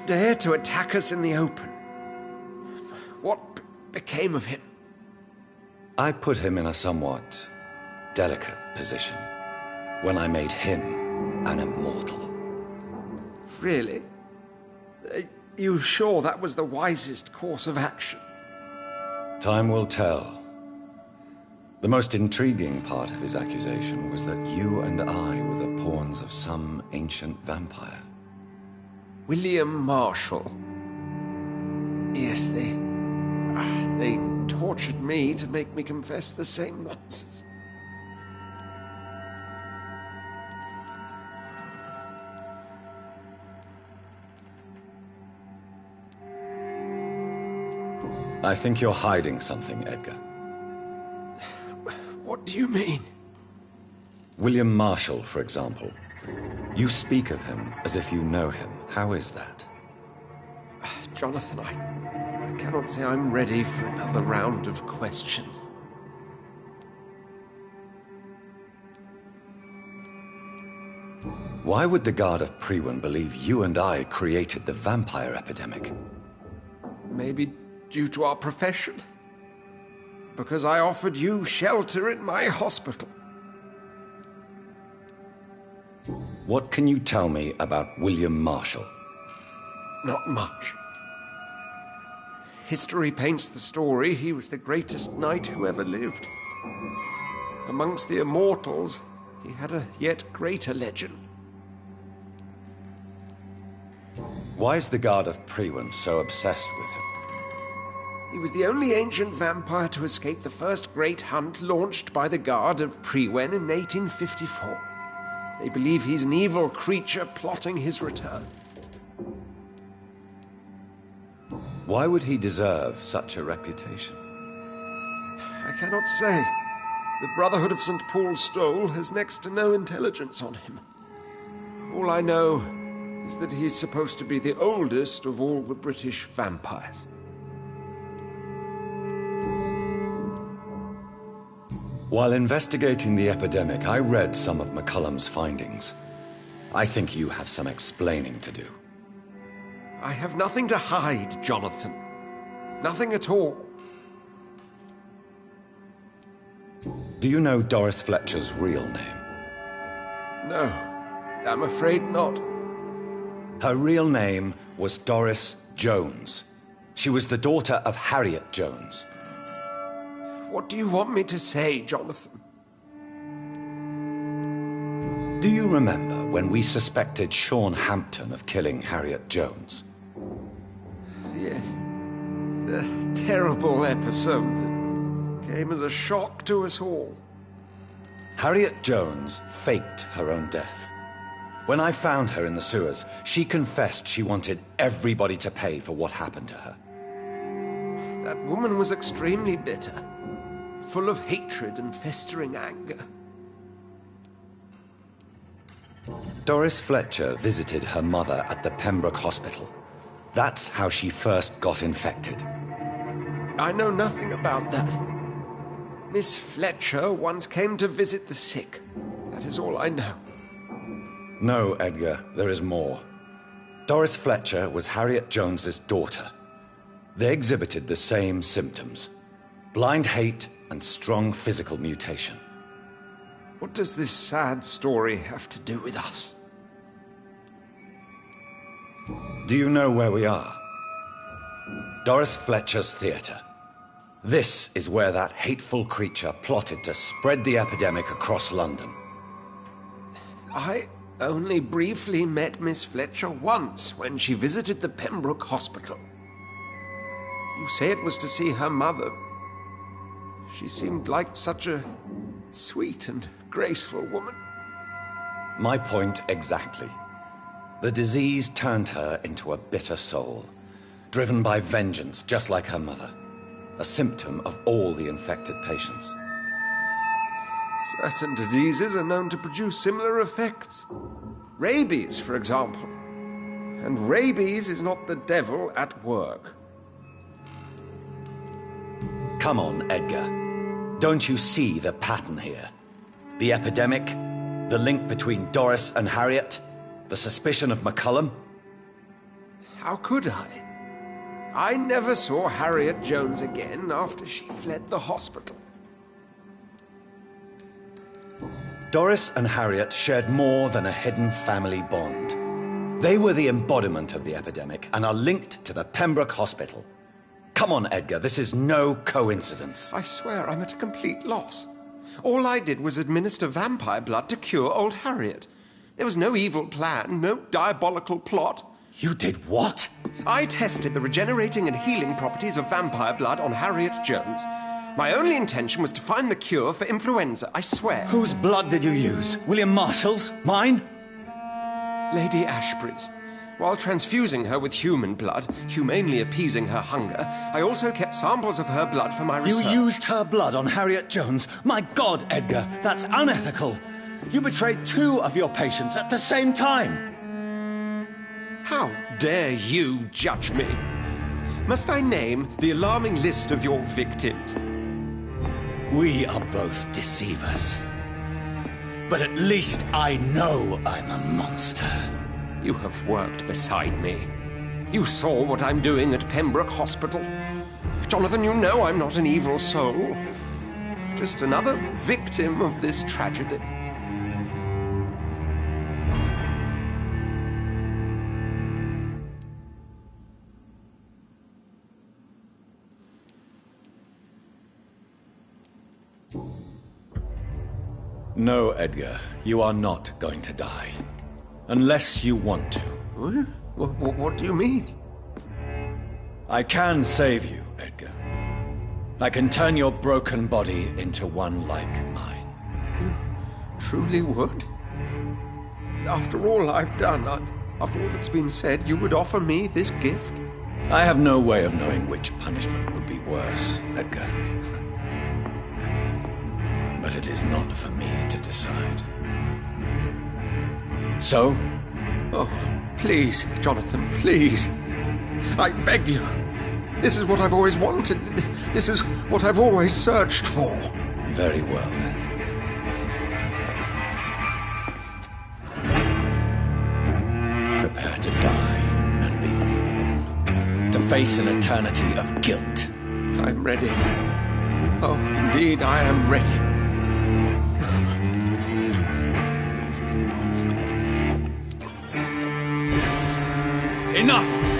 dare to attack us in the open. What became of him? I put him in a somewhat delicate position when I made him an immortal. Really? You sure that was the wisest course of action? Time will tell. The most intriguing part of his accusation was that you and I were the pawns of some ancient vampire. William Marshall. Yes, they tortured me to make me confess the same nonsense. I think you're hiding something, Edgar. What do you mean? William Marshall, for example. You speak of him as if you know him. How is that? Jonathan, I cannot say I'm ready for another round of questions. Why would the Guard of Priwen believe you and I created the vampire epidemic? Maybe due to our profession. Because I offered you shelter in my hospital. What can you tell me about William Marshall? Not much. History paints the story he was the greatest knight who ever lived. Amongst the immortals, he had a yet greater legend. Why is the Guard of Priwen so obsessed with him? He was the only ancient vampire to escape the first great hunt launched by the Guard of Priwen in 1854. They believe he's an evil creature plotting his return. Why would he deserve such a reputation? I cannot say. The Brotherhood of St. Paul's Stole has next to no intelligence on him. All I know is that he is supposed to be the oldest of all the British vampires. While investigating the epidemic, I read some of McCullum's findings. I think you have some explaining to do. I have nothing to hide, Jonathan. Nothing at all. Do you know Doris Fletcher's real name? No, I'm afraid not. Her real name was Doris Jones. She was the daughter of Harriet Jones. What do you want me to say, Jonathan? Do you remember when we suspected Sean Hampton of killing Harriet Jones? Yes. The terrible episode that came as a shock to us all. Harriet Jones faked her own death. When I found her in the sewers, she confessed she wanted everybody to pay for what happened to her. That woman was extremely bitter, full of hatred and festering anger. Doris Fletcher visited her mother at the Pembroke Hospital. That's how she first got infected. I know nothing about that. Miss Fletcher once came to visit the sick. That is all I know. No, Edgar, there is more. Doris Fletcher was Harriet Jones's daughter. They exhibited the same symptoms: blind hate and strong physical mutation. What does this sad story have to do with us? Do you know where we are? Doris Fletcher's theatre. This is where that hateful creature plotted to spread the epidemic across London. I only briefly met Miss Fletcher once when she visited the Pembroke Hospital. You say it was to see her mother. She seemed like such a sweet and graceful woman. My point exactly. The disease turned her into a bitter soul, driven by vengeance just like her mother, a symptom of all the infected patients. Certain diseases are known to produce similar effects. Rabies, for example. And rabies is not the devil at work. Come on, Edgar. Don't you see the pattern here? The epidemic, the link between Doris and Harriet, the suspicion of McCullum? How could I? I never saw Harriet Jones again after she fled the hospital. Doris and Harriet shared more than a hidden family bond. They were the embodiment of the epidemic and are linked to the Pembroke Hospital. Come on, Edgar, this is no coincidence. I swear I'm at a complete loss. All I did was administer vampire blood to cure old Harriet. There was no evil plan, no diabolical plot. You did what? I tested the regenerating and healing properties of vampire blood on Harriet Jones. My only intention was to find the cure for influenza, I swear. Whose blood did you use? William Marshall's? Mine? Lady Ashbury's. While transfusing her with human blood, humanely appeasing her hunger, I also kept samples of her blood for my research. You used her blood on Harriet Jones? My God, Edgar, that's unethical. You betrayed 2 of your patients at the same time. How dare you judge me? Must I name the alarming list of your victims? We are both deceivers. But at least I know I'm a monster. You have worked beside me. You saw what I'm doing at Pembroke Hospital. Jonathan, you know I'm not an evil soul. Just another victim of this tragedy. No, Edgar, you are not going to die. Unless you want to. What do you mean? I can save you, Edgar. I can turn your broken body into one like mine. You truly would? After all I've done, after all that's been said, you would offer me this gift? I have no way of knowing which punishment would be worse, Edgar. But it is not for me to decide. So? Oh, please, Jonathan, please. I beg you. This is what I've always wanted. This is what I've always searched for. Very well, then. Prepare to die and be reborn. To face an eternity of guilt. I'm ready. Oh, indeed, I am ready. Enough!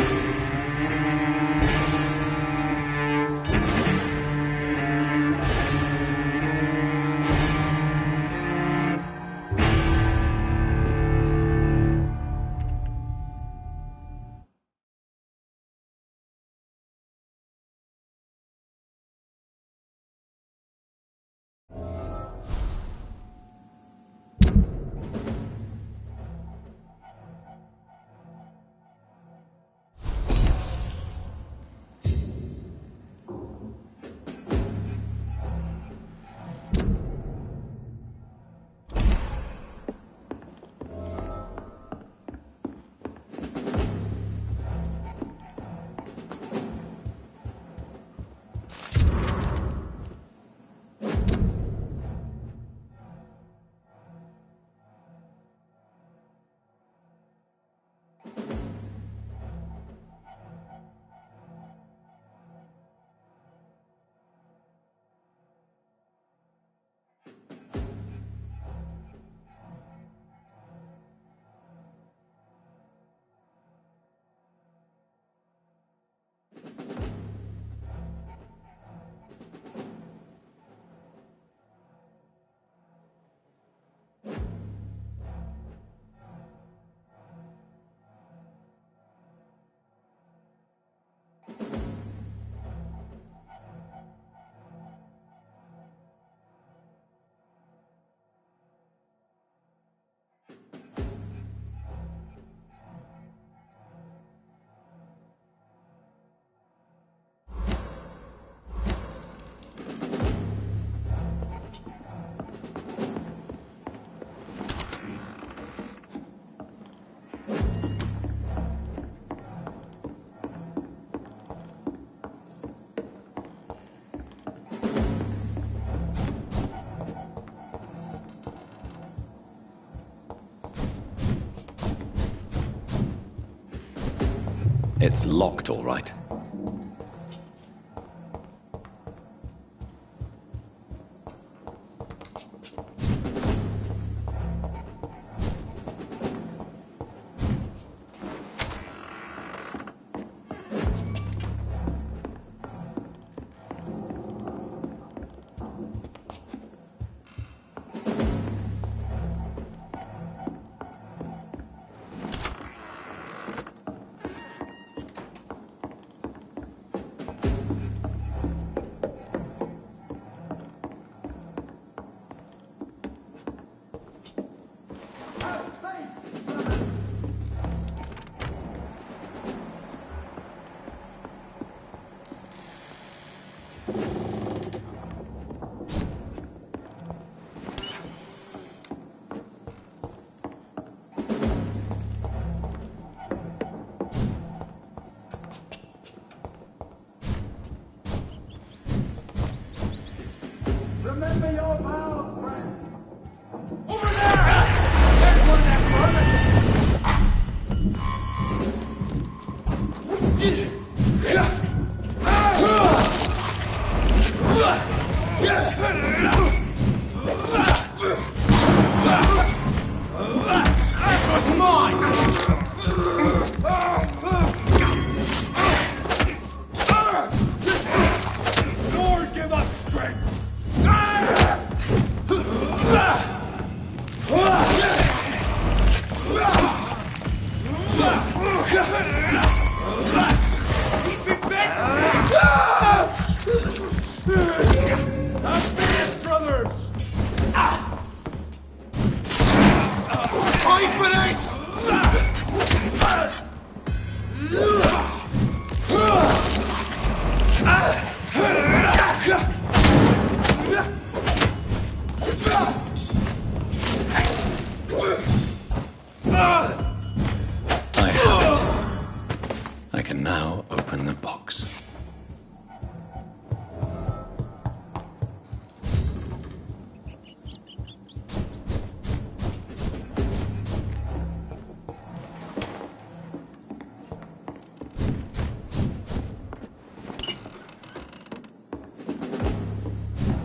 It's locked, all right. Remember your vows, friend. Over there! There's one that This one's mine! Lord, give us strength! Vampyr brothers! Fight for this! I have it. I can now open the box.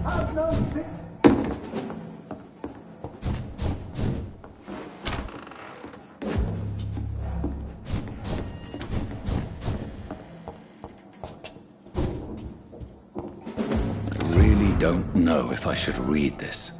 Have no sick. I really don't know if I should read this.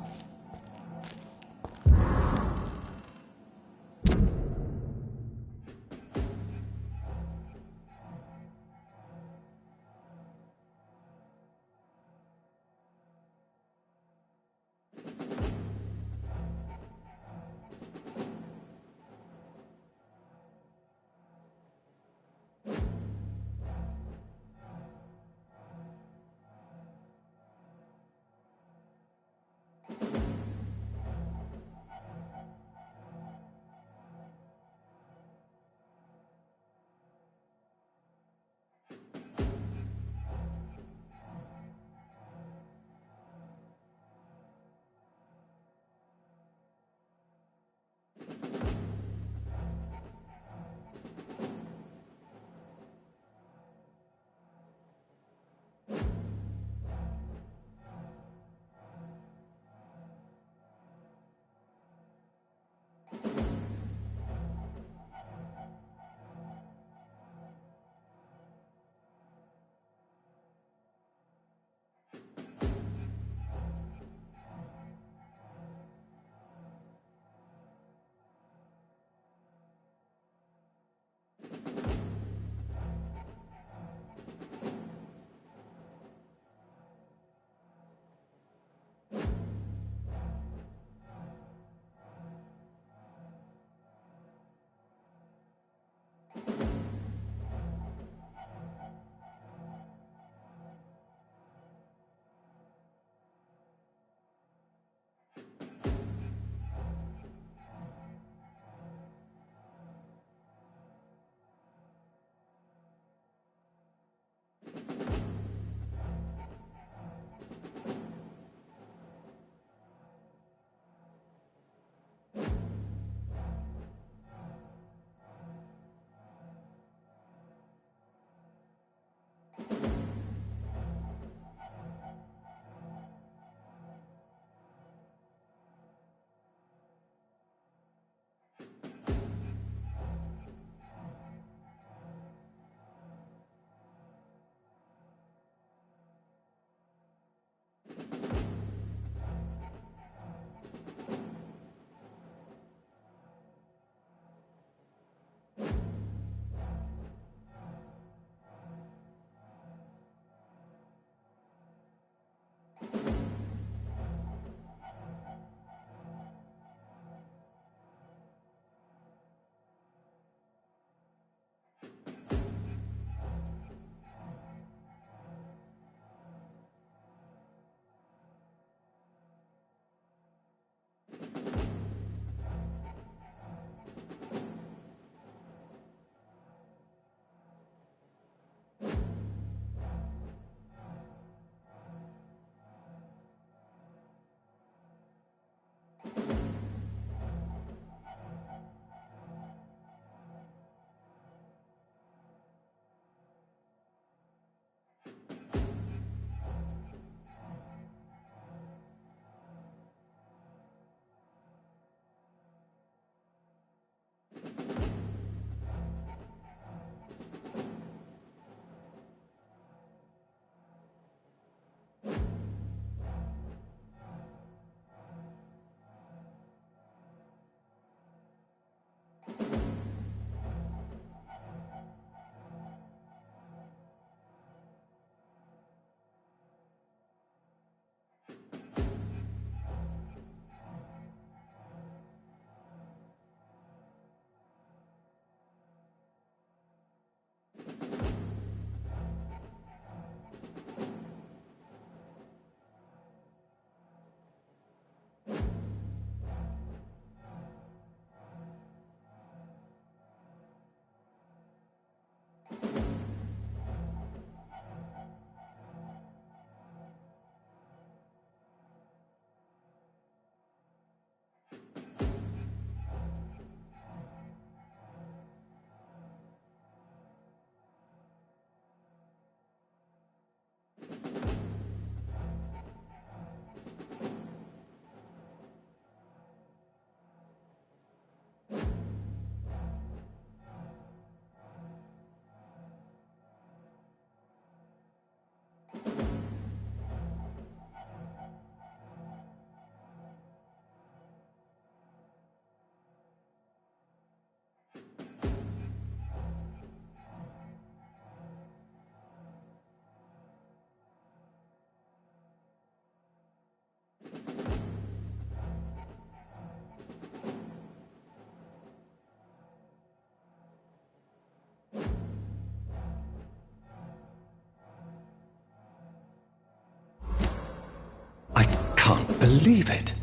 believe it.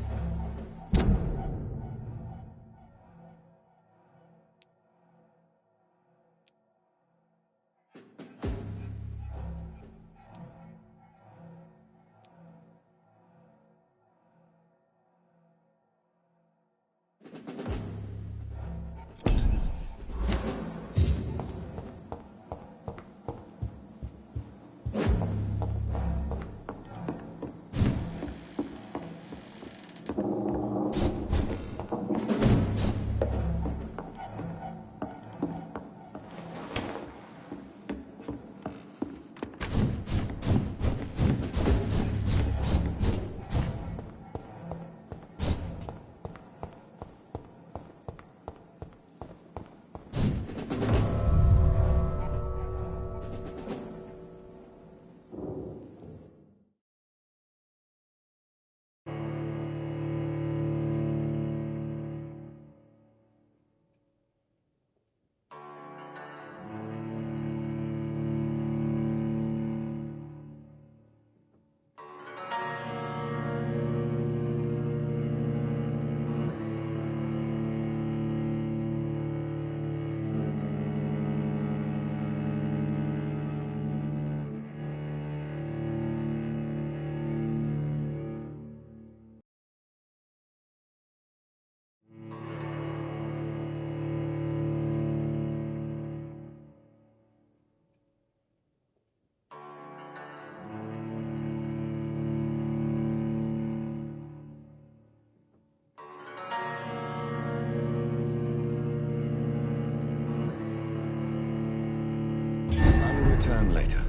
Return later.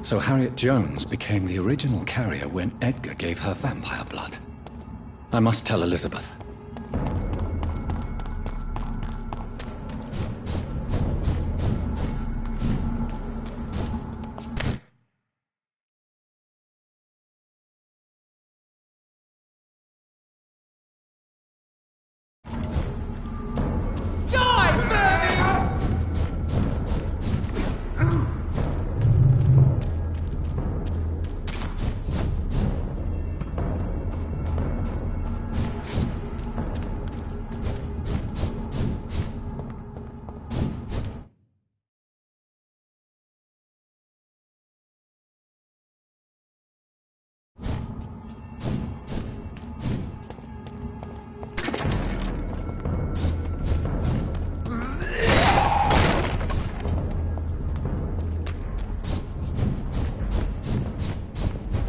So Harriet Jones became the original carrier when Edgar gave her vampire blood. I must tell Elizabeth.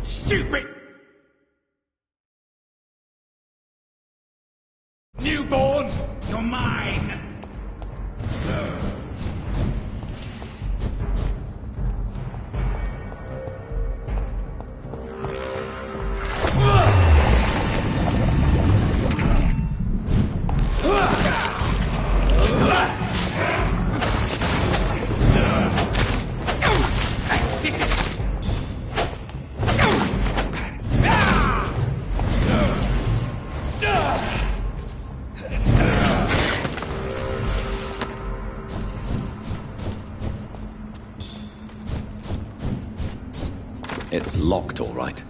Stupid! Newborn, you're mine! It's locked, all right.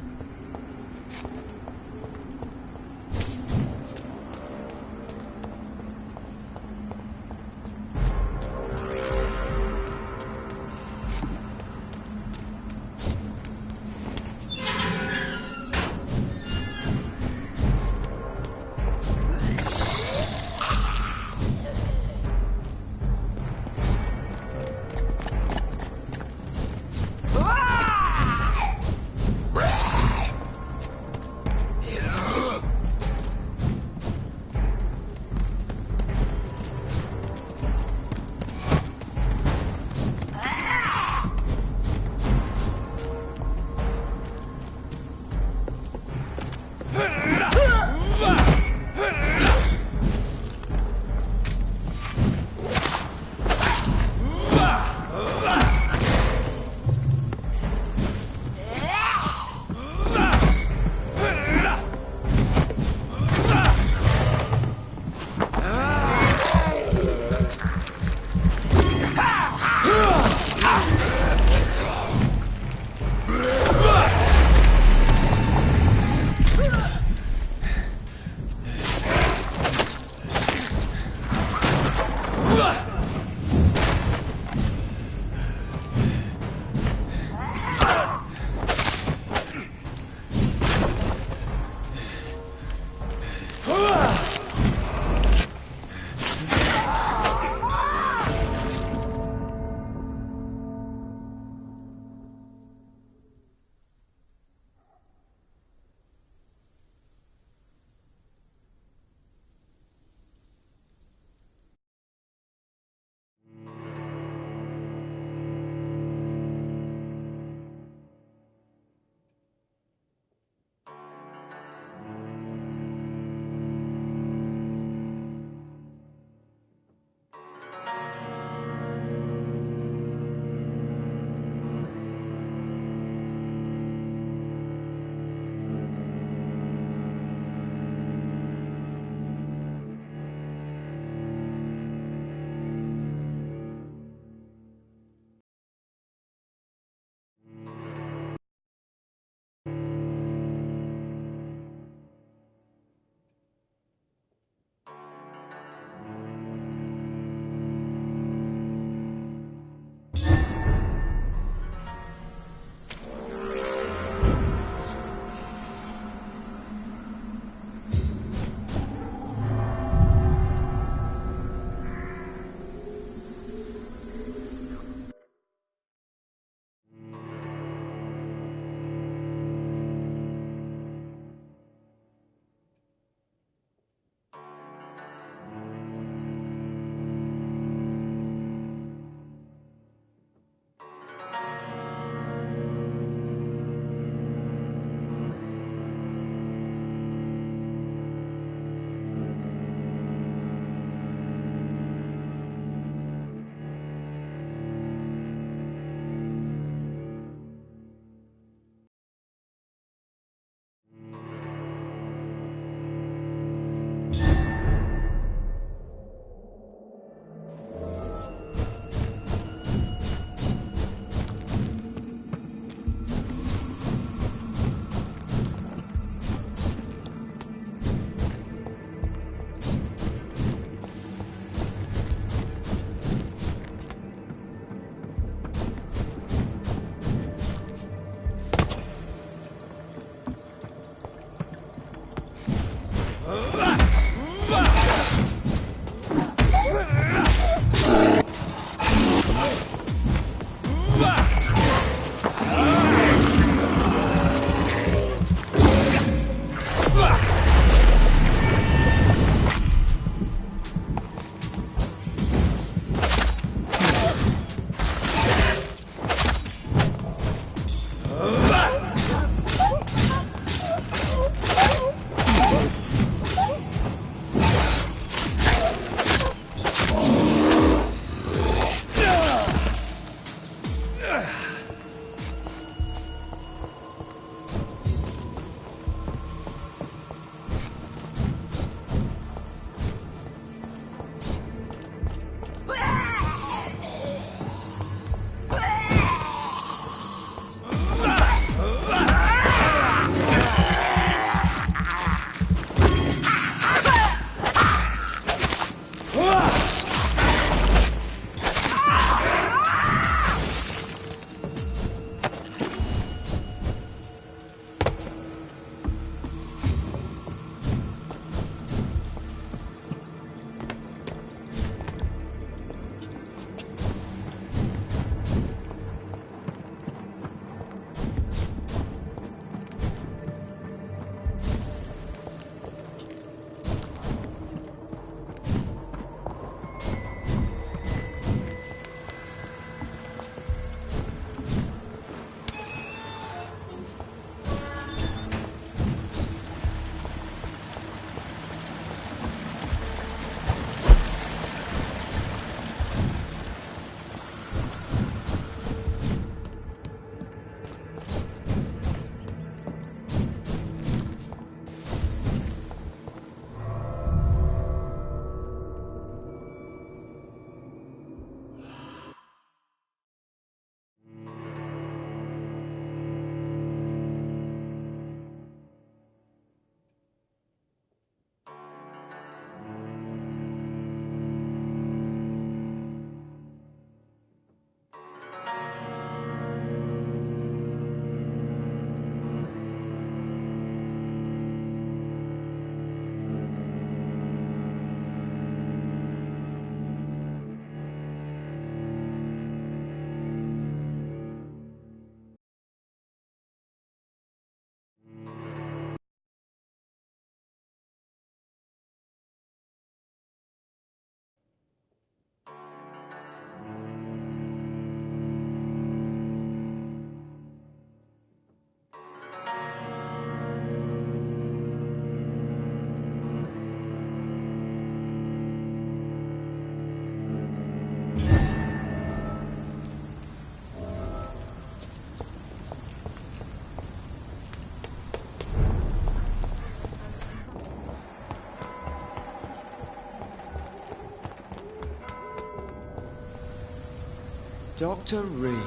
Dr. Reed.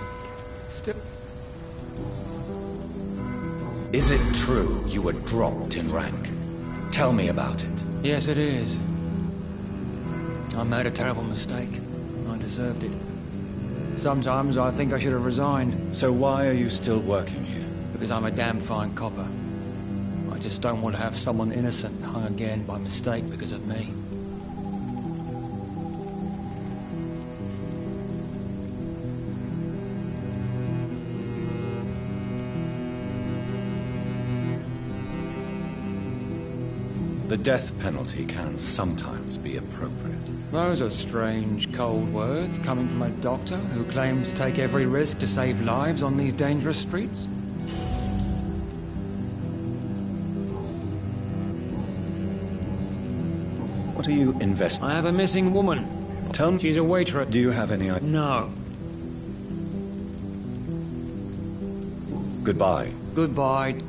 Still... Is it true you were dropped in rank? Tell me about it. Yes, it is. I made a terrible mistake. I deserved it. Sometimes I think I should have resigned. So why are you still working here? Because I'm a damn fine copper. I just don't want to have someone innocent hung again by mistake because of me. The death penalty can sometimes be appropriate. Those are strange, cold words coming from a doctor who claims to take every risk to save lives on these dangerous streets. What are you investigating? I have a missing woman. Tell me. She's a waitress. Do you have any idea? No. Goodbye. Goodbye.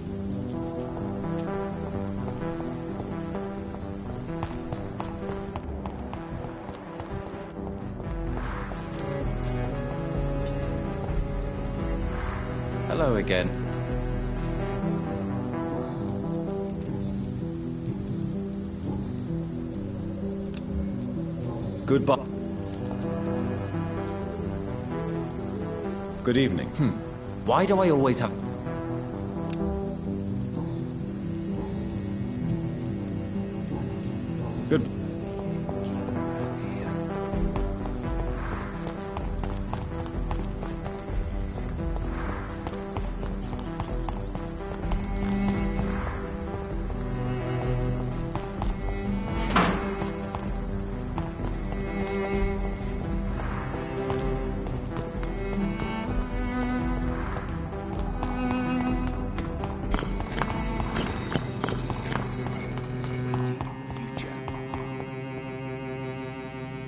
Hello again. Goodbye. Good evening. Why do I always have... Good...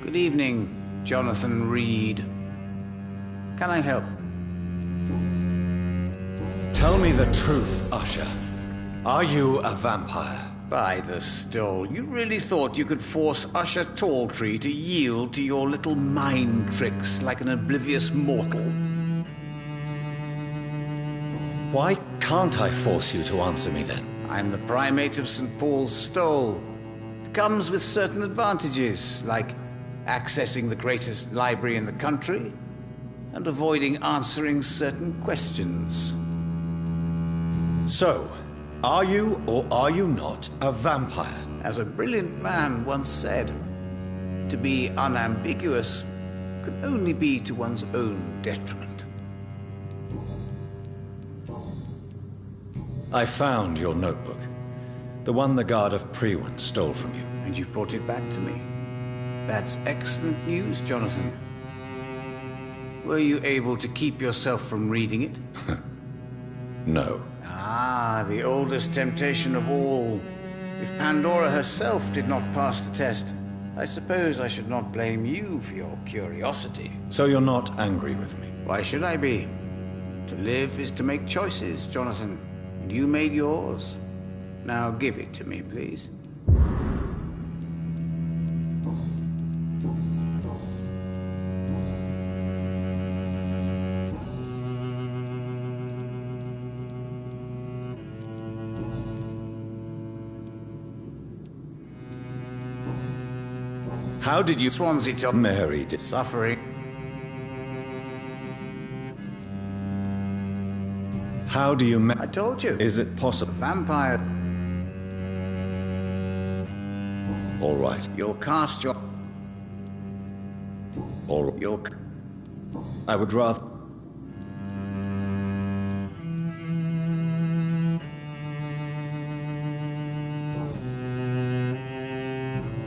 Good evening, Jonathan Reed. Can I help? Tell me the truth, Usher. Are you a vampire? By the stole, you really thought you could force Usher Talltree to yield to your little mind tricks like an oblivious mortal? Why can't I force you to answer me then? I'm the primate of St. Paul's Stole. It comes with certain advantages, like accessing the greatest library in the country and avoiding answering certain questions. So, are you or are you not a vampire? As a brilliant man once said, to be unambiguous can only be to one's own detriment. I found your notebook. The one the guard of Prewan stole from you. And you brought it back to me. That's excellent news, Jonathan. Were you able to keep yourself from reading it? No. Ah, the oldest temptation of all. If Pandora herself did not pass the test, I suppose I should not blame you for your curiosity. So you're not angry with me? Why should I be? To live is to make choices, Jonathan. And you made yours. Now give it to me, please. How did you... Swansea tell Mary did... Suffering. How do you... I told you. Is it possible? Vampire. All right. You'll cast your... All right. You'll... I would rather...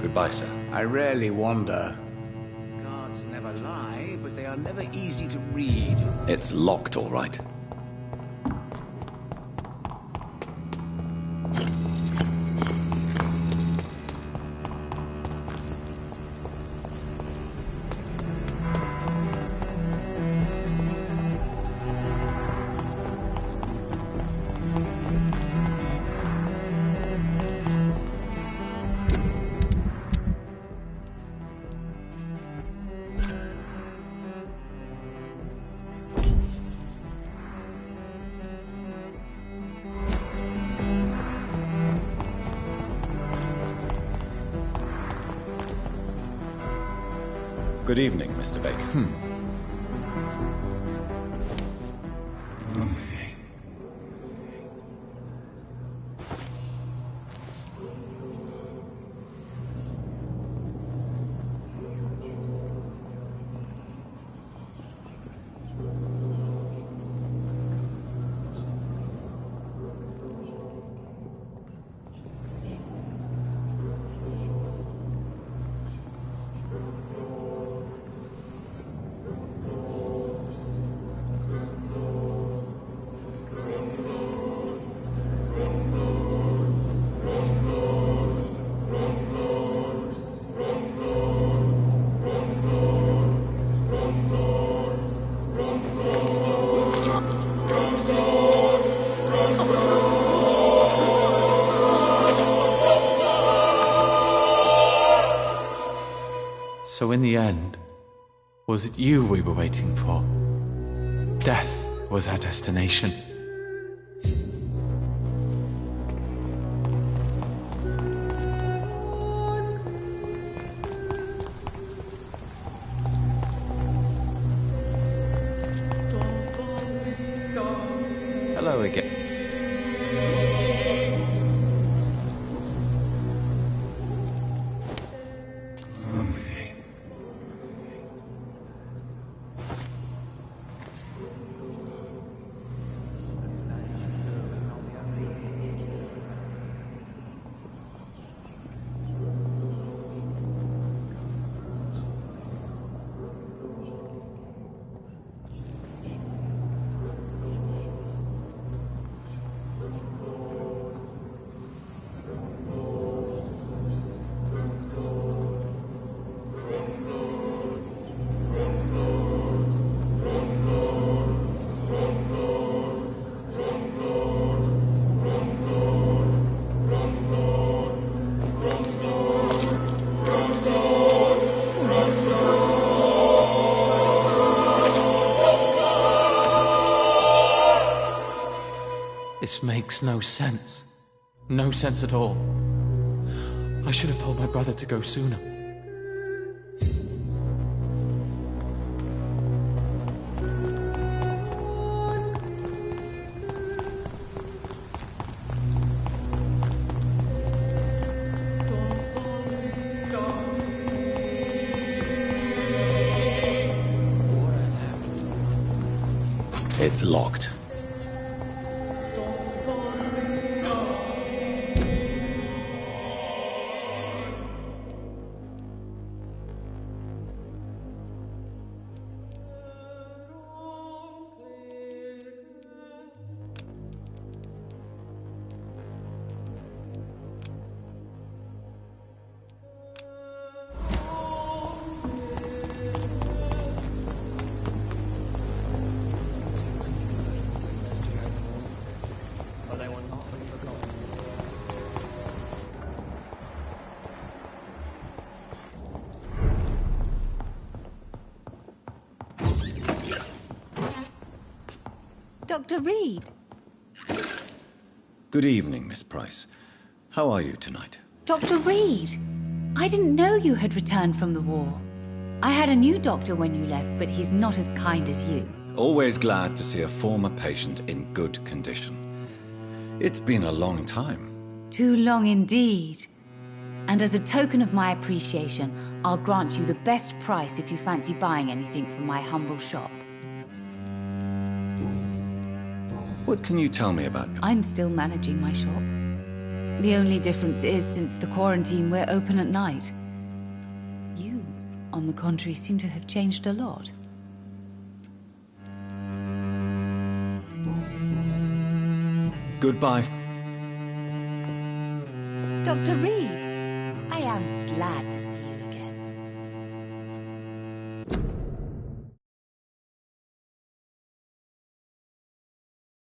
Goodbye, sir. I rarely wander. Guards never lie, but they are never easy to read. It's locked, all right. Good evening, Mr. Baker. So in the end, was it you we were waiting for? Death was our destination. Hello again. This makes no sense. No sense at all. I should have told my brother to go sooner. It's locked. Dr. Reed. Good evening, Miss Price. How are you tonight? Dr. Reed! I didn't know you had returned from the war. I had a new doctor when you left, but he's not as kind as you. Always glad to see a former patient in good condition. It's been a long time. Too long indeed. And as a token of my appreciation, I'll grant you the best price if you fancy buying anything from my humble shop. What can you tell me about your... I'm still managing my shop. The only difference is, since the quarantine, we're open at night. You, on the contrary, seem to have changed a lot. Goodbye. Dr. Reed, I am glad to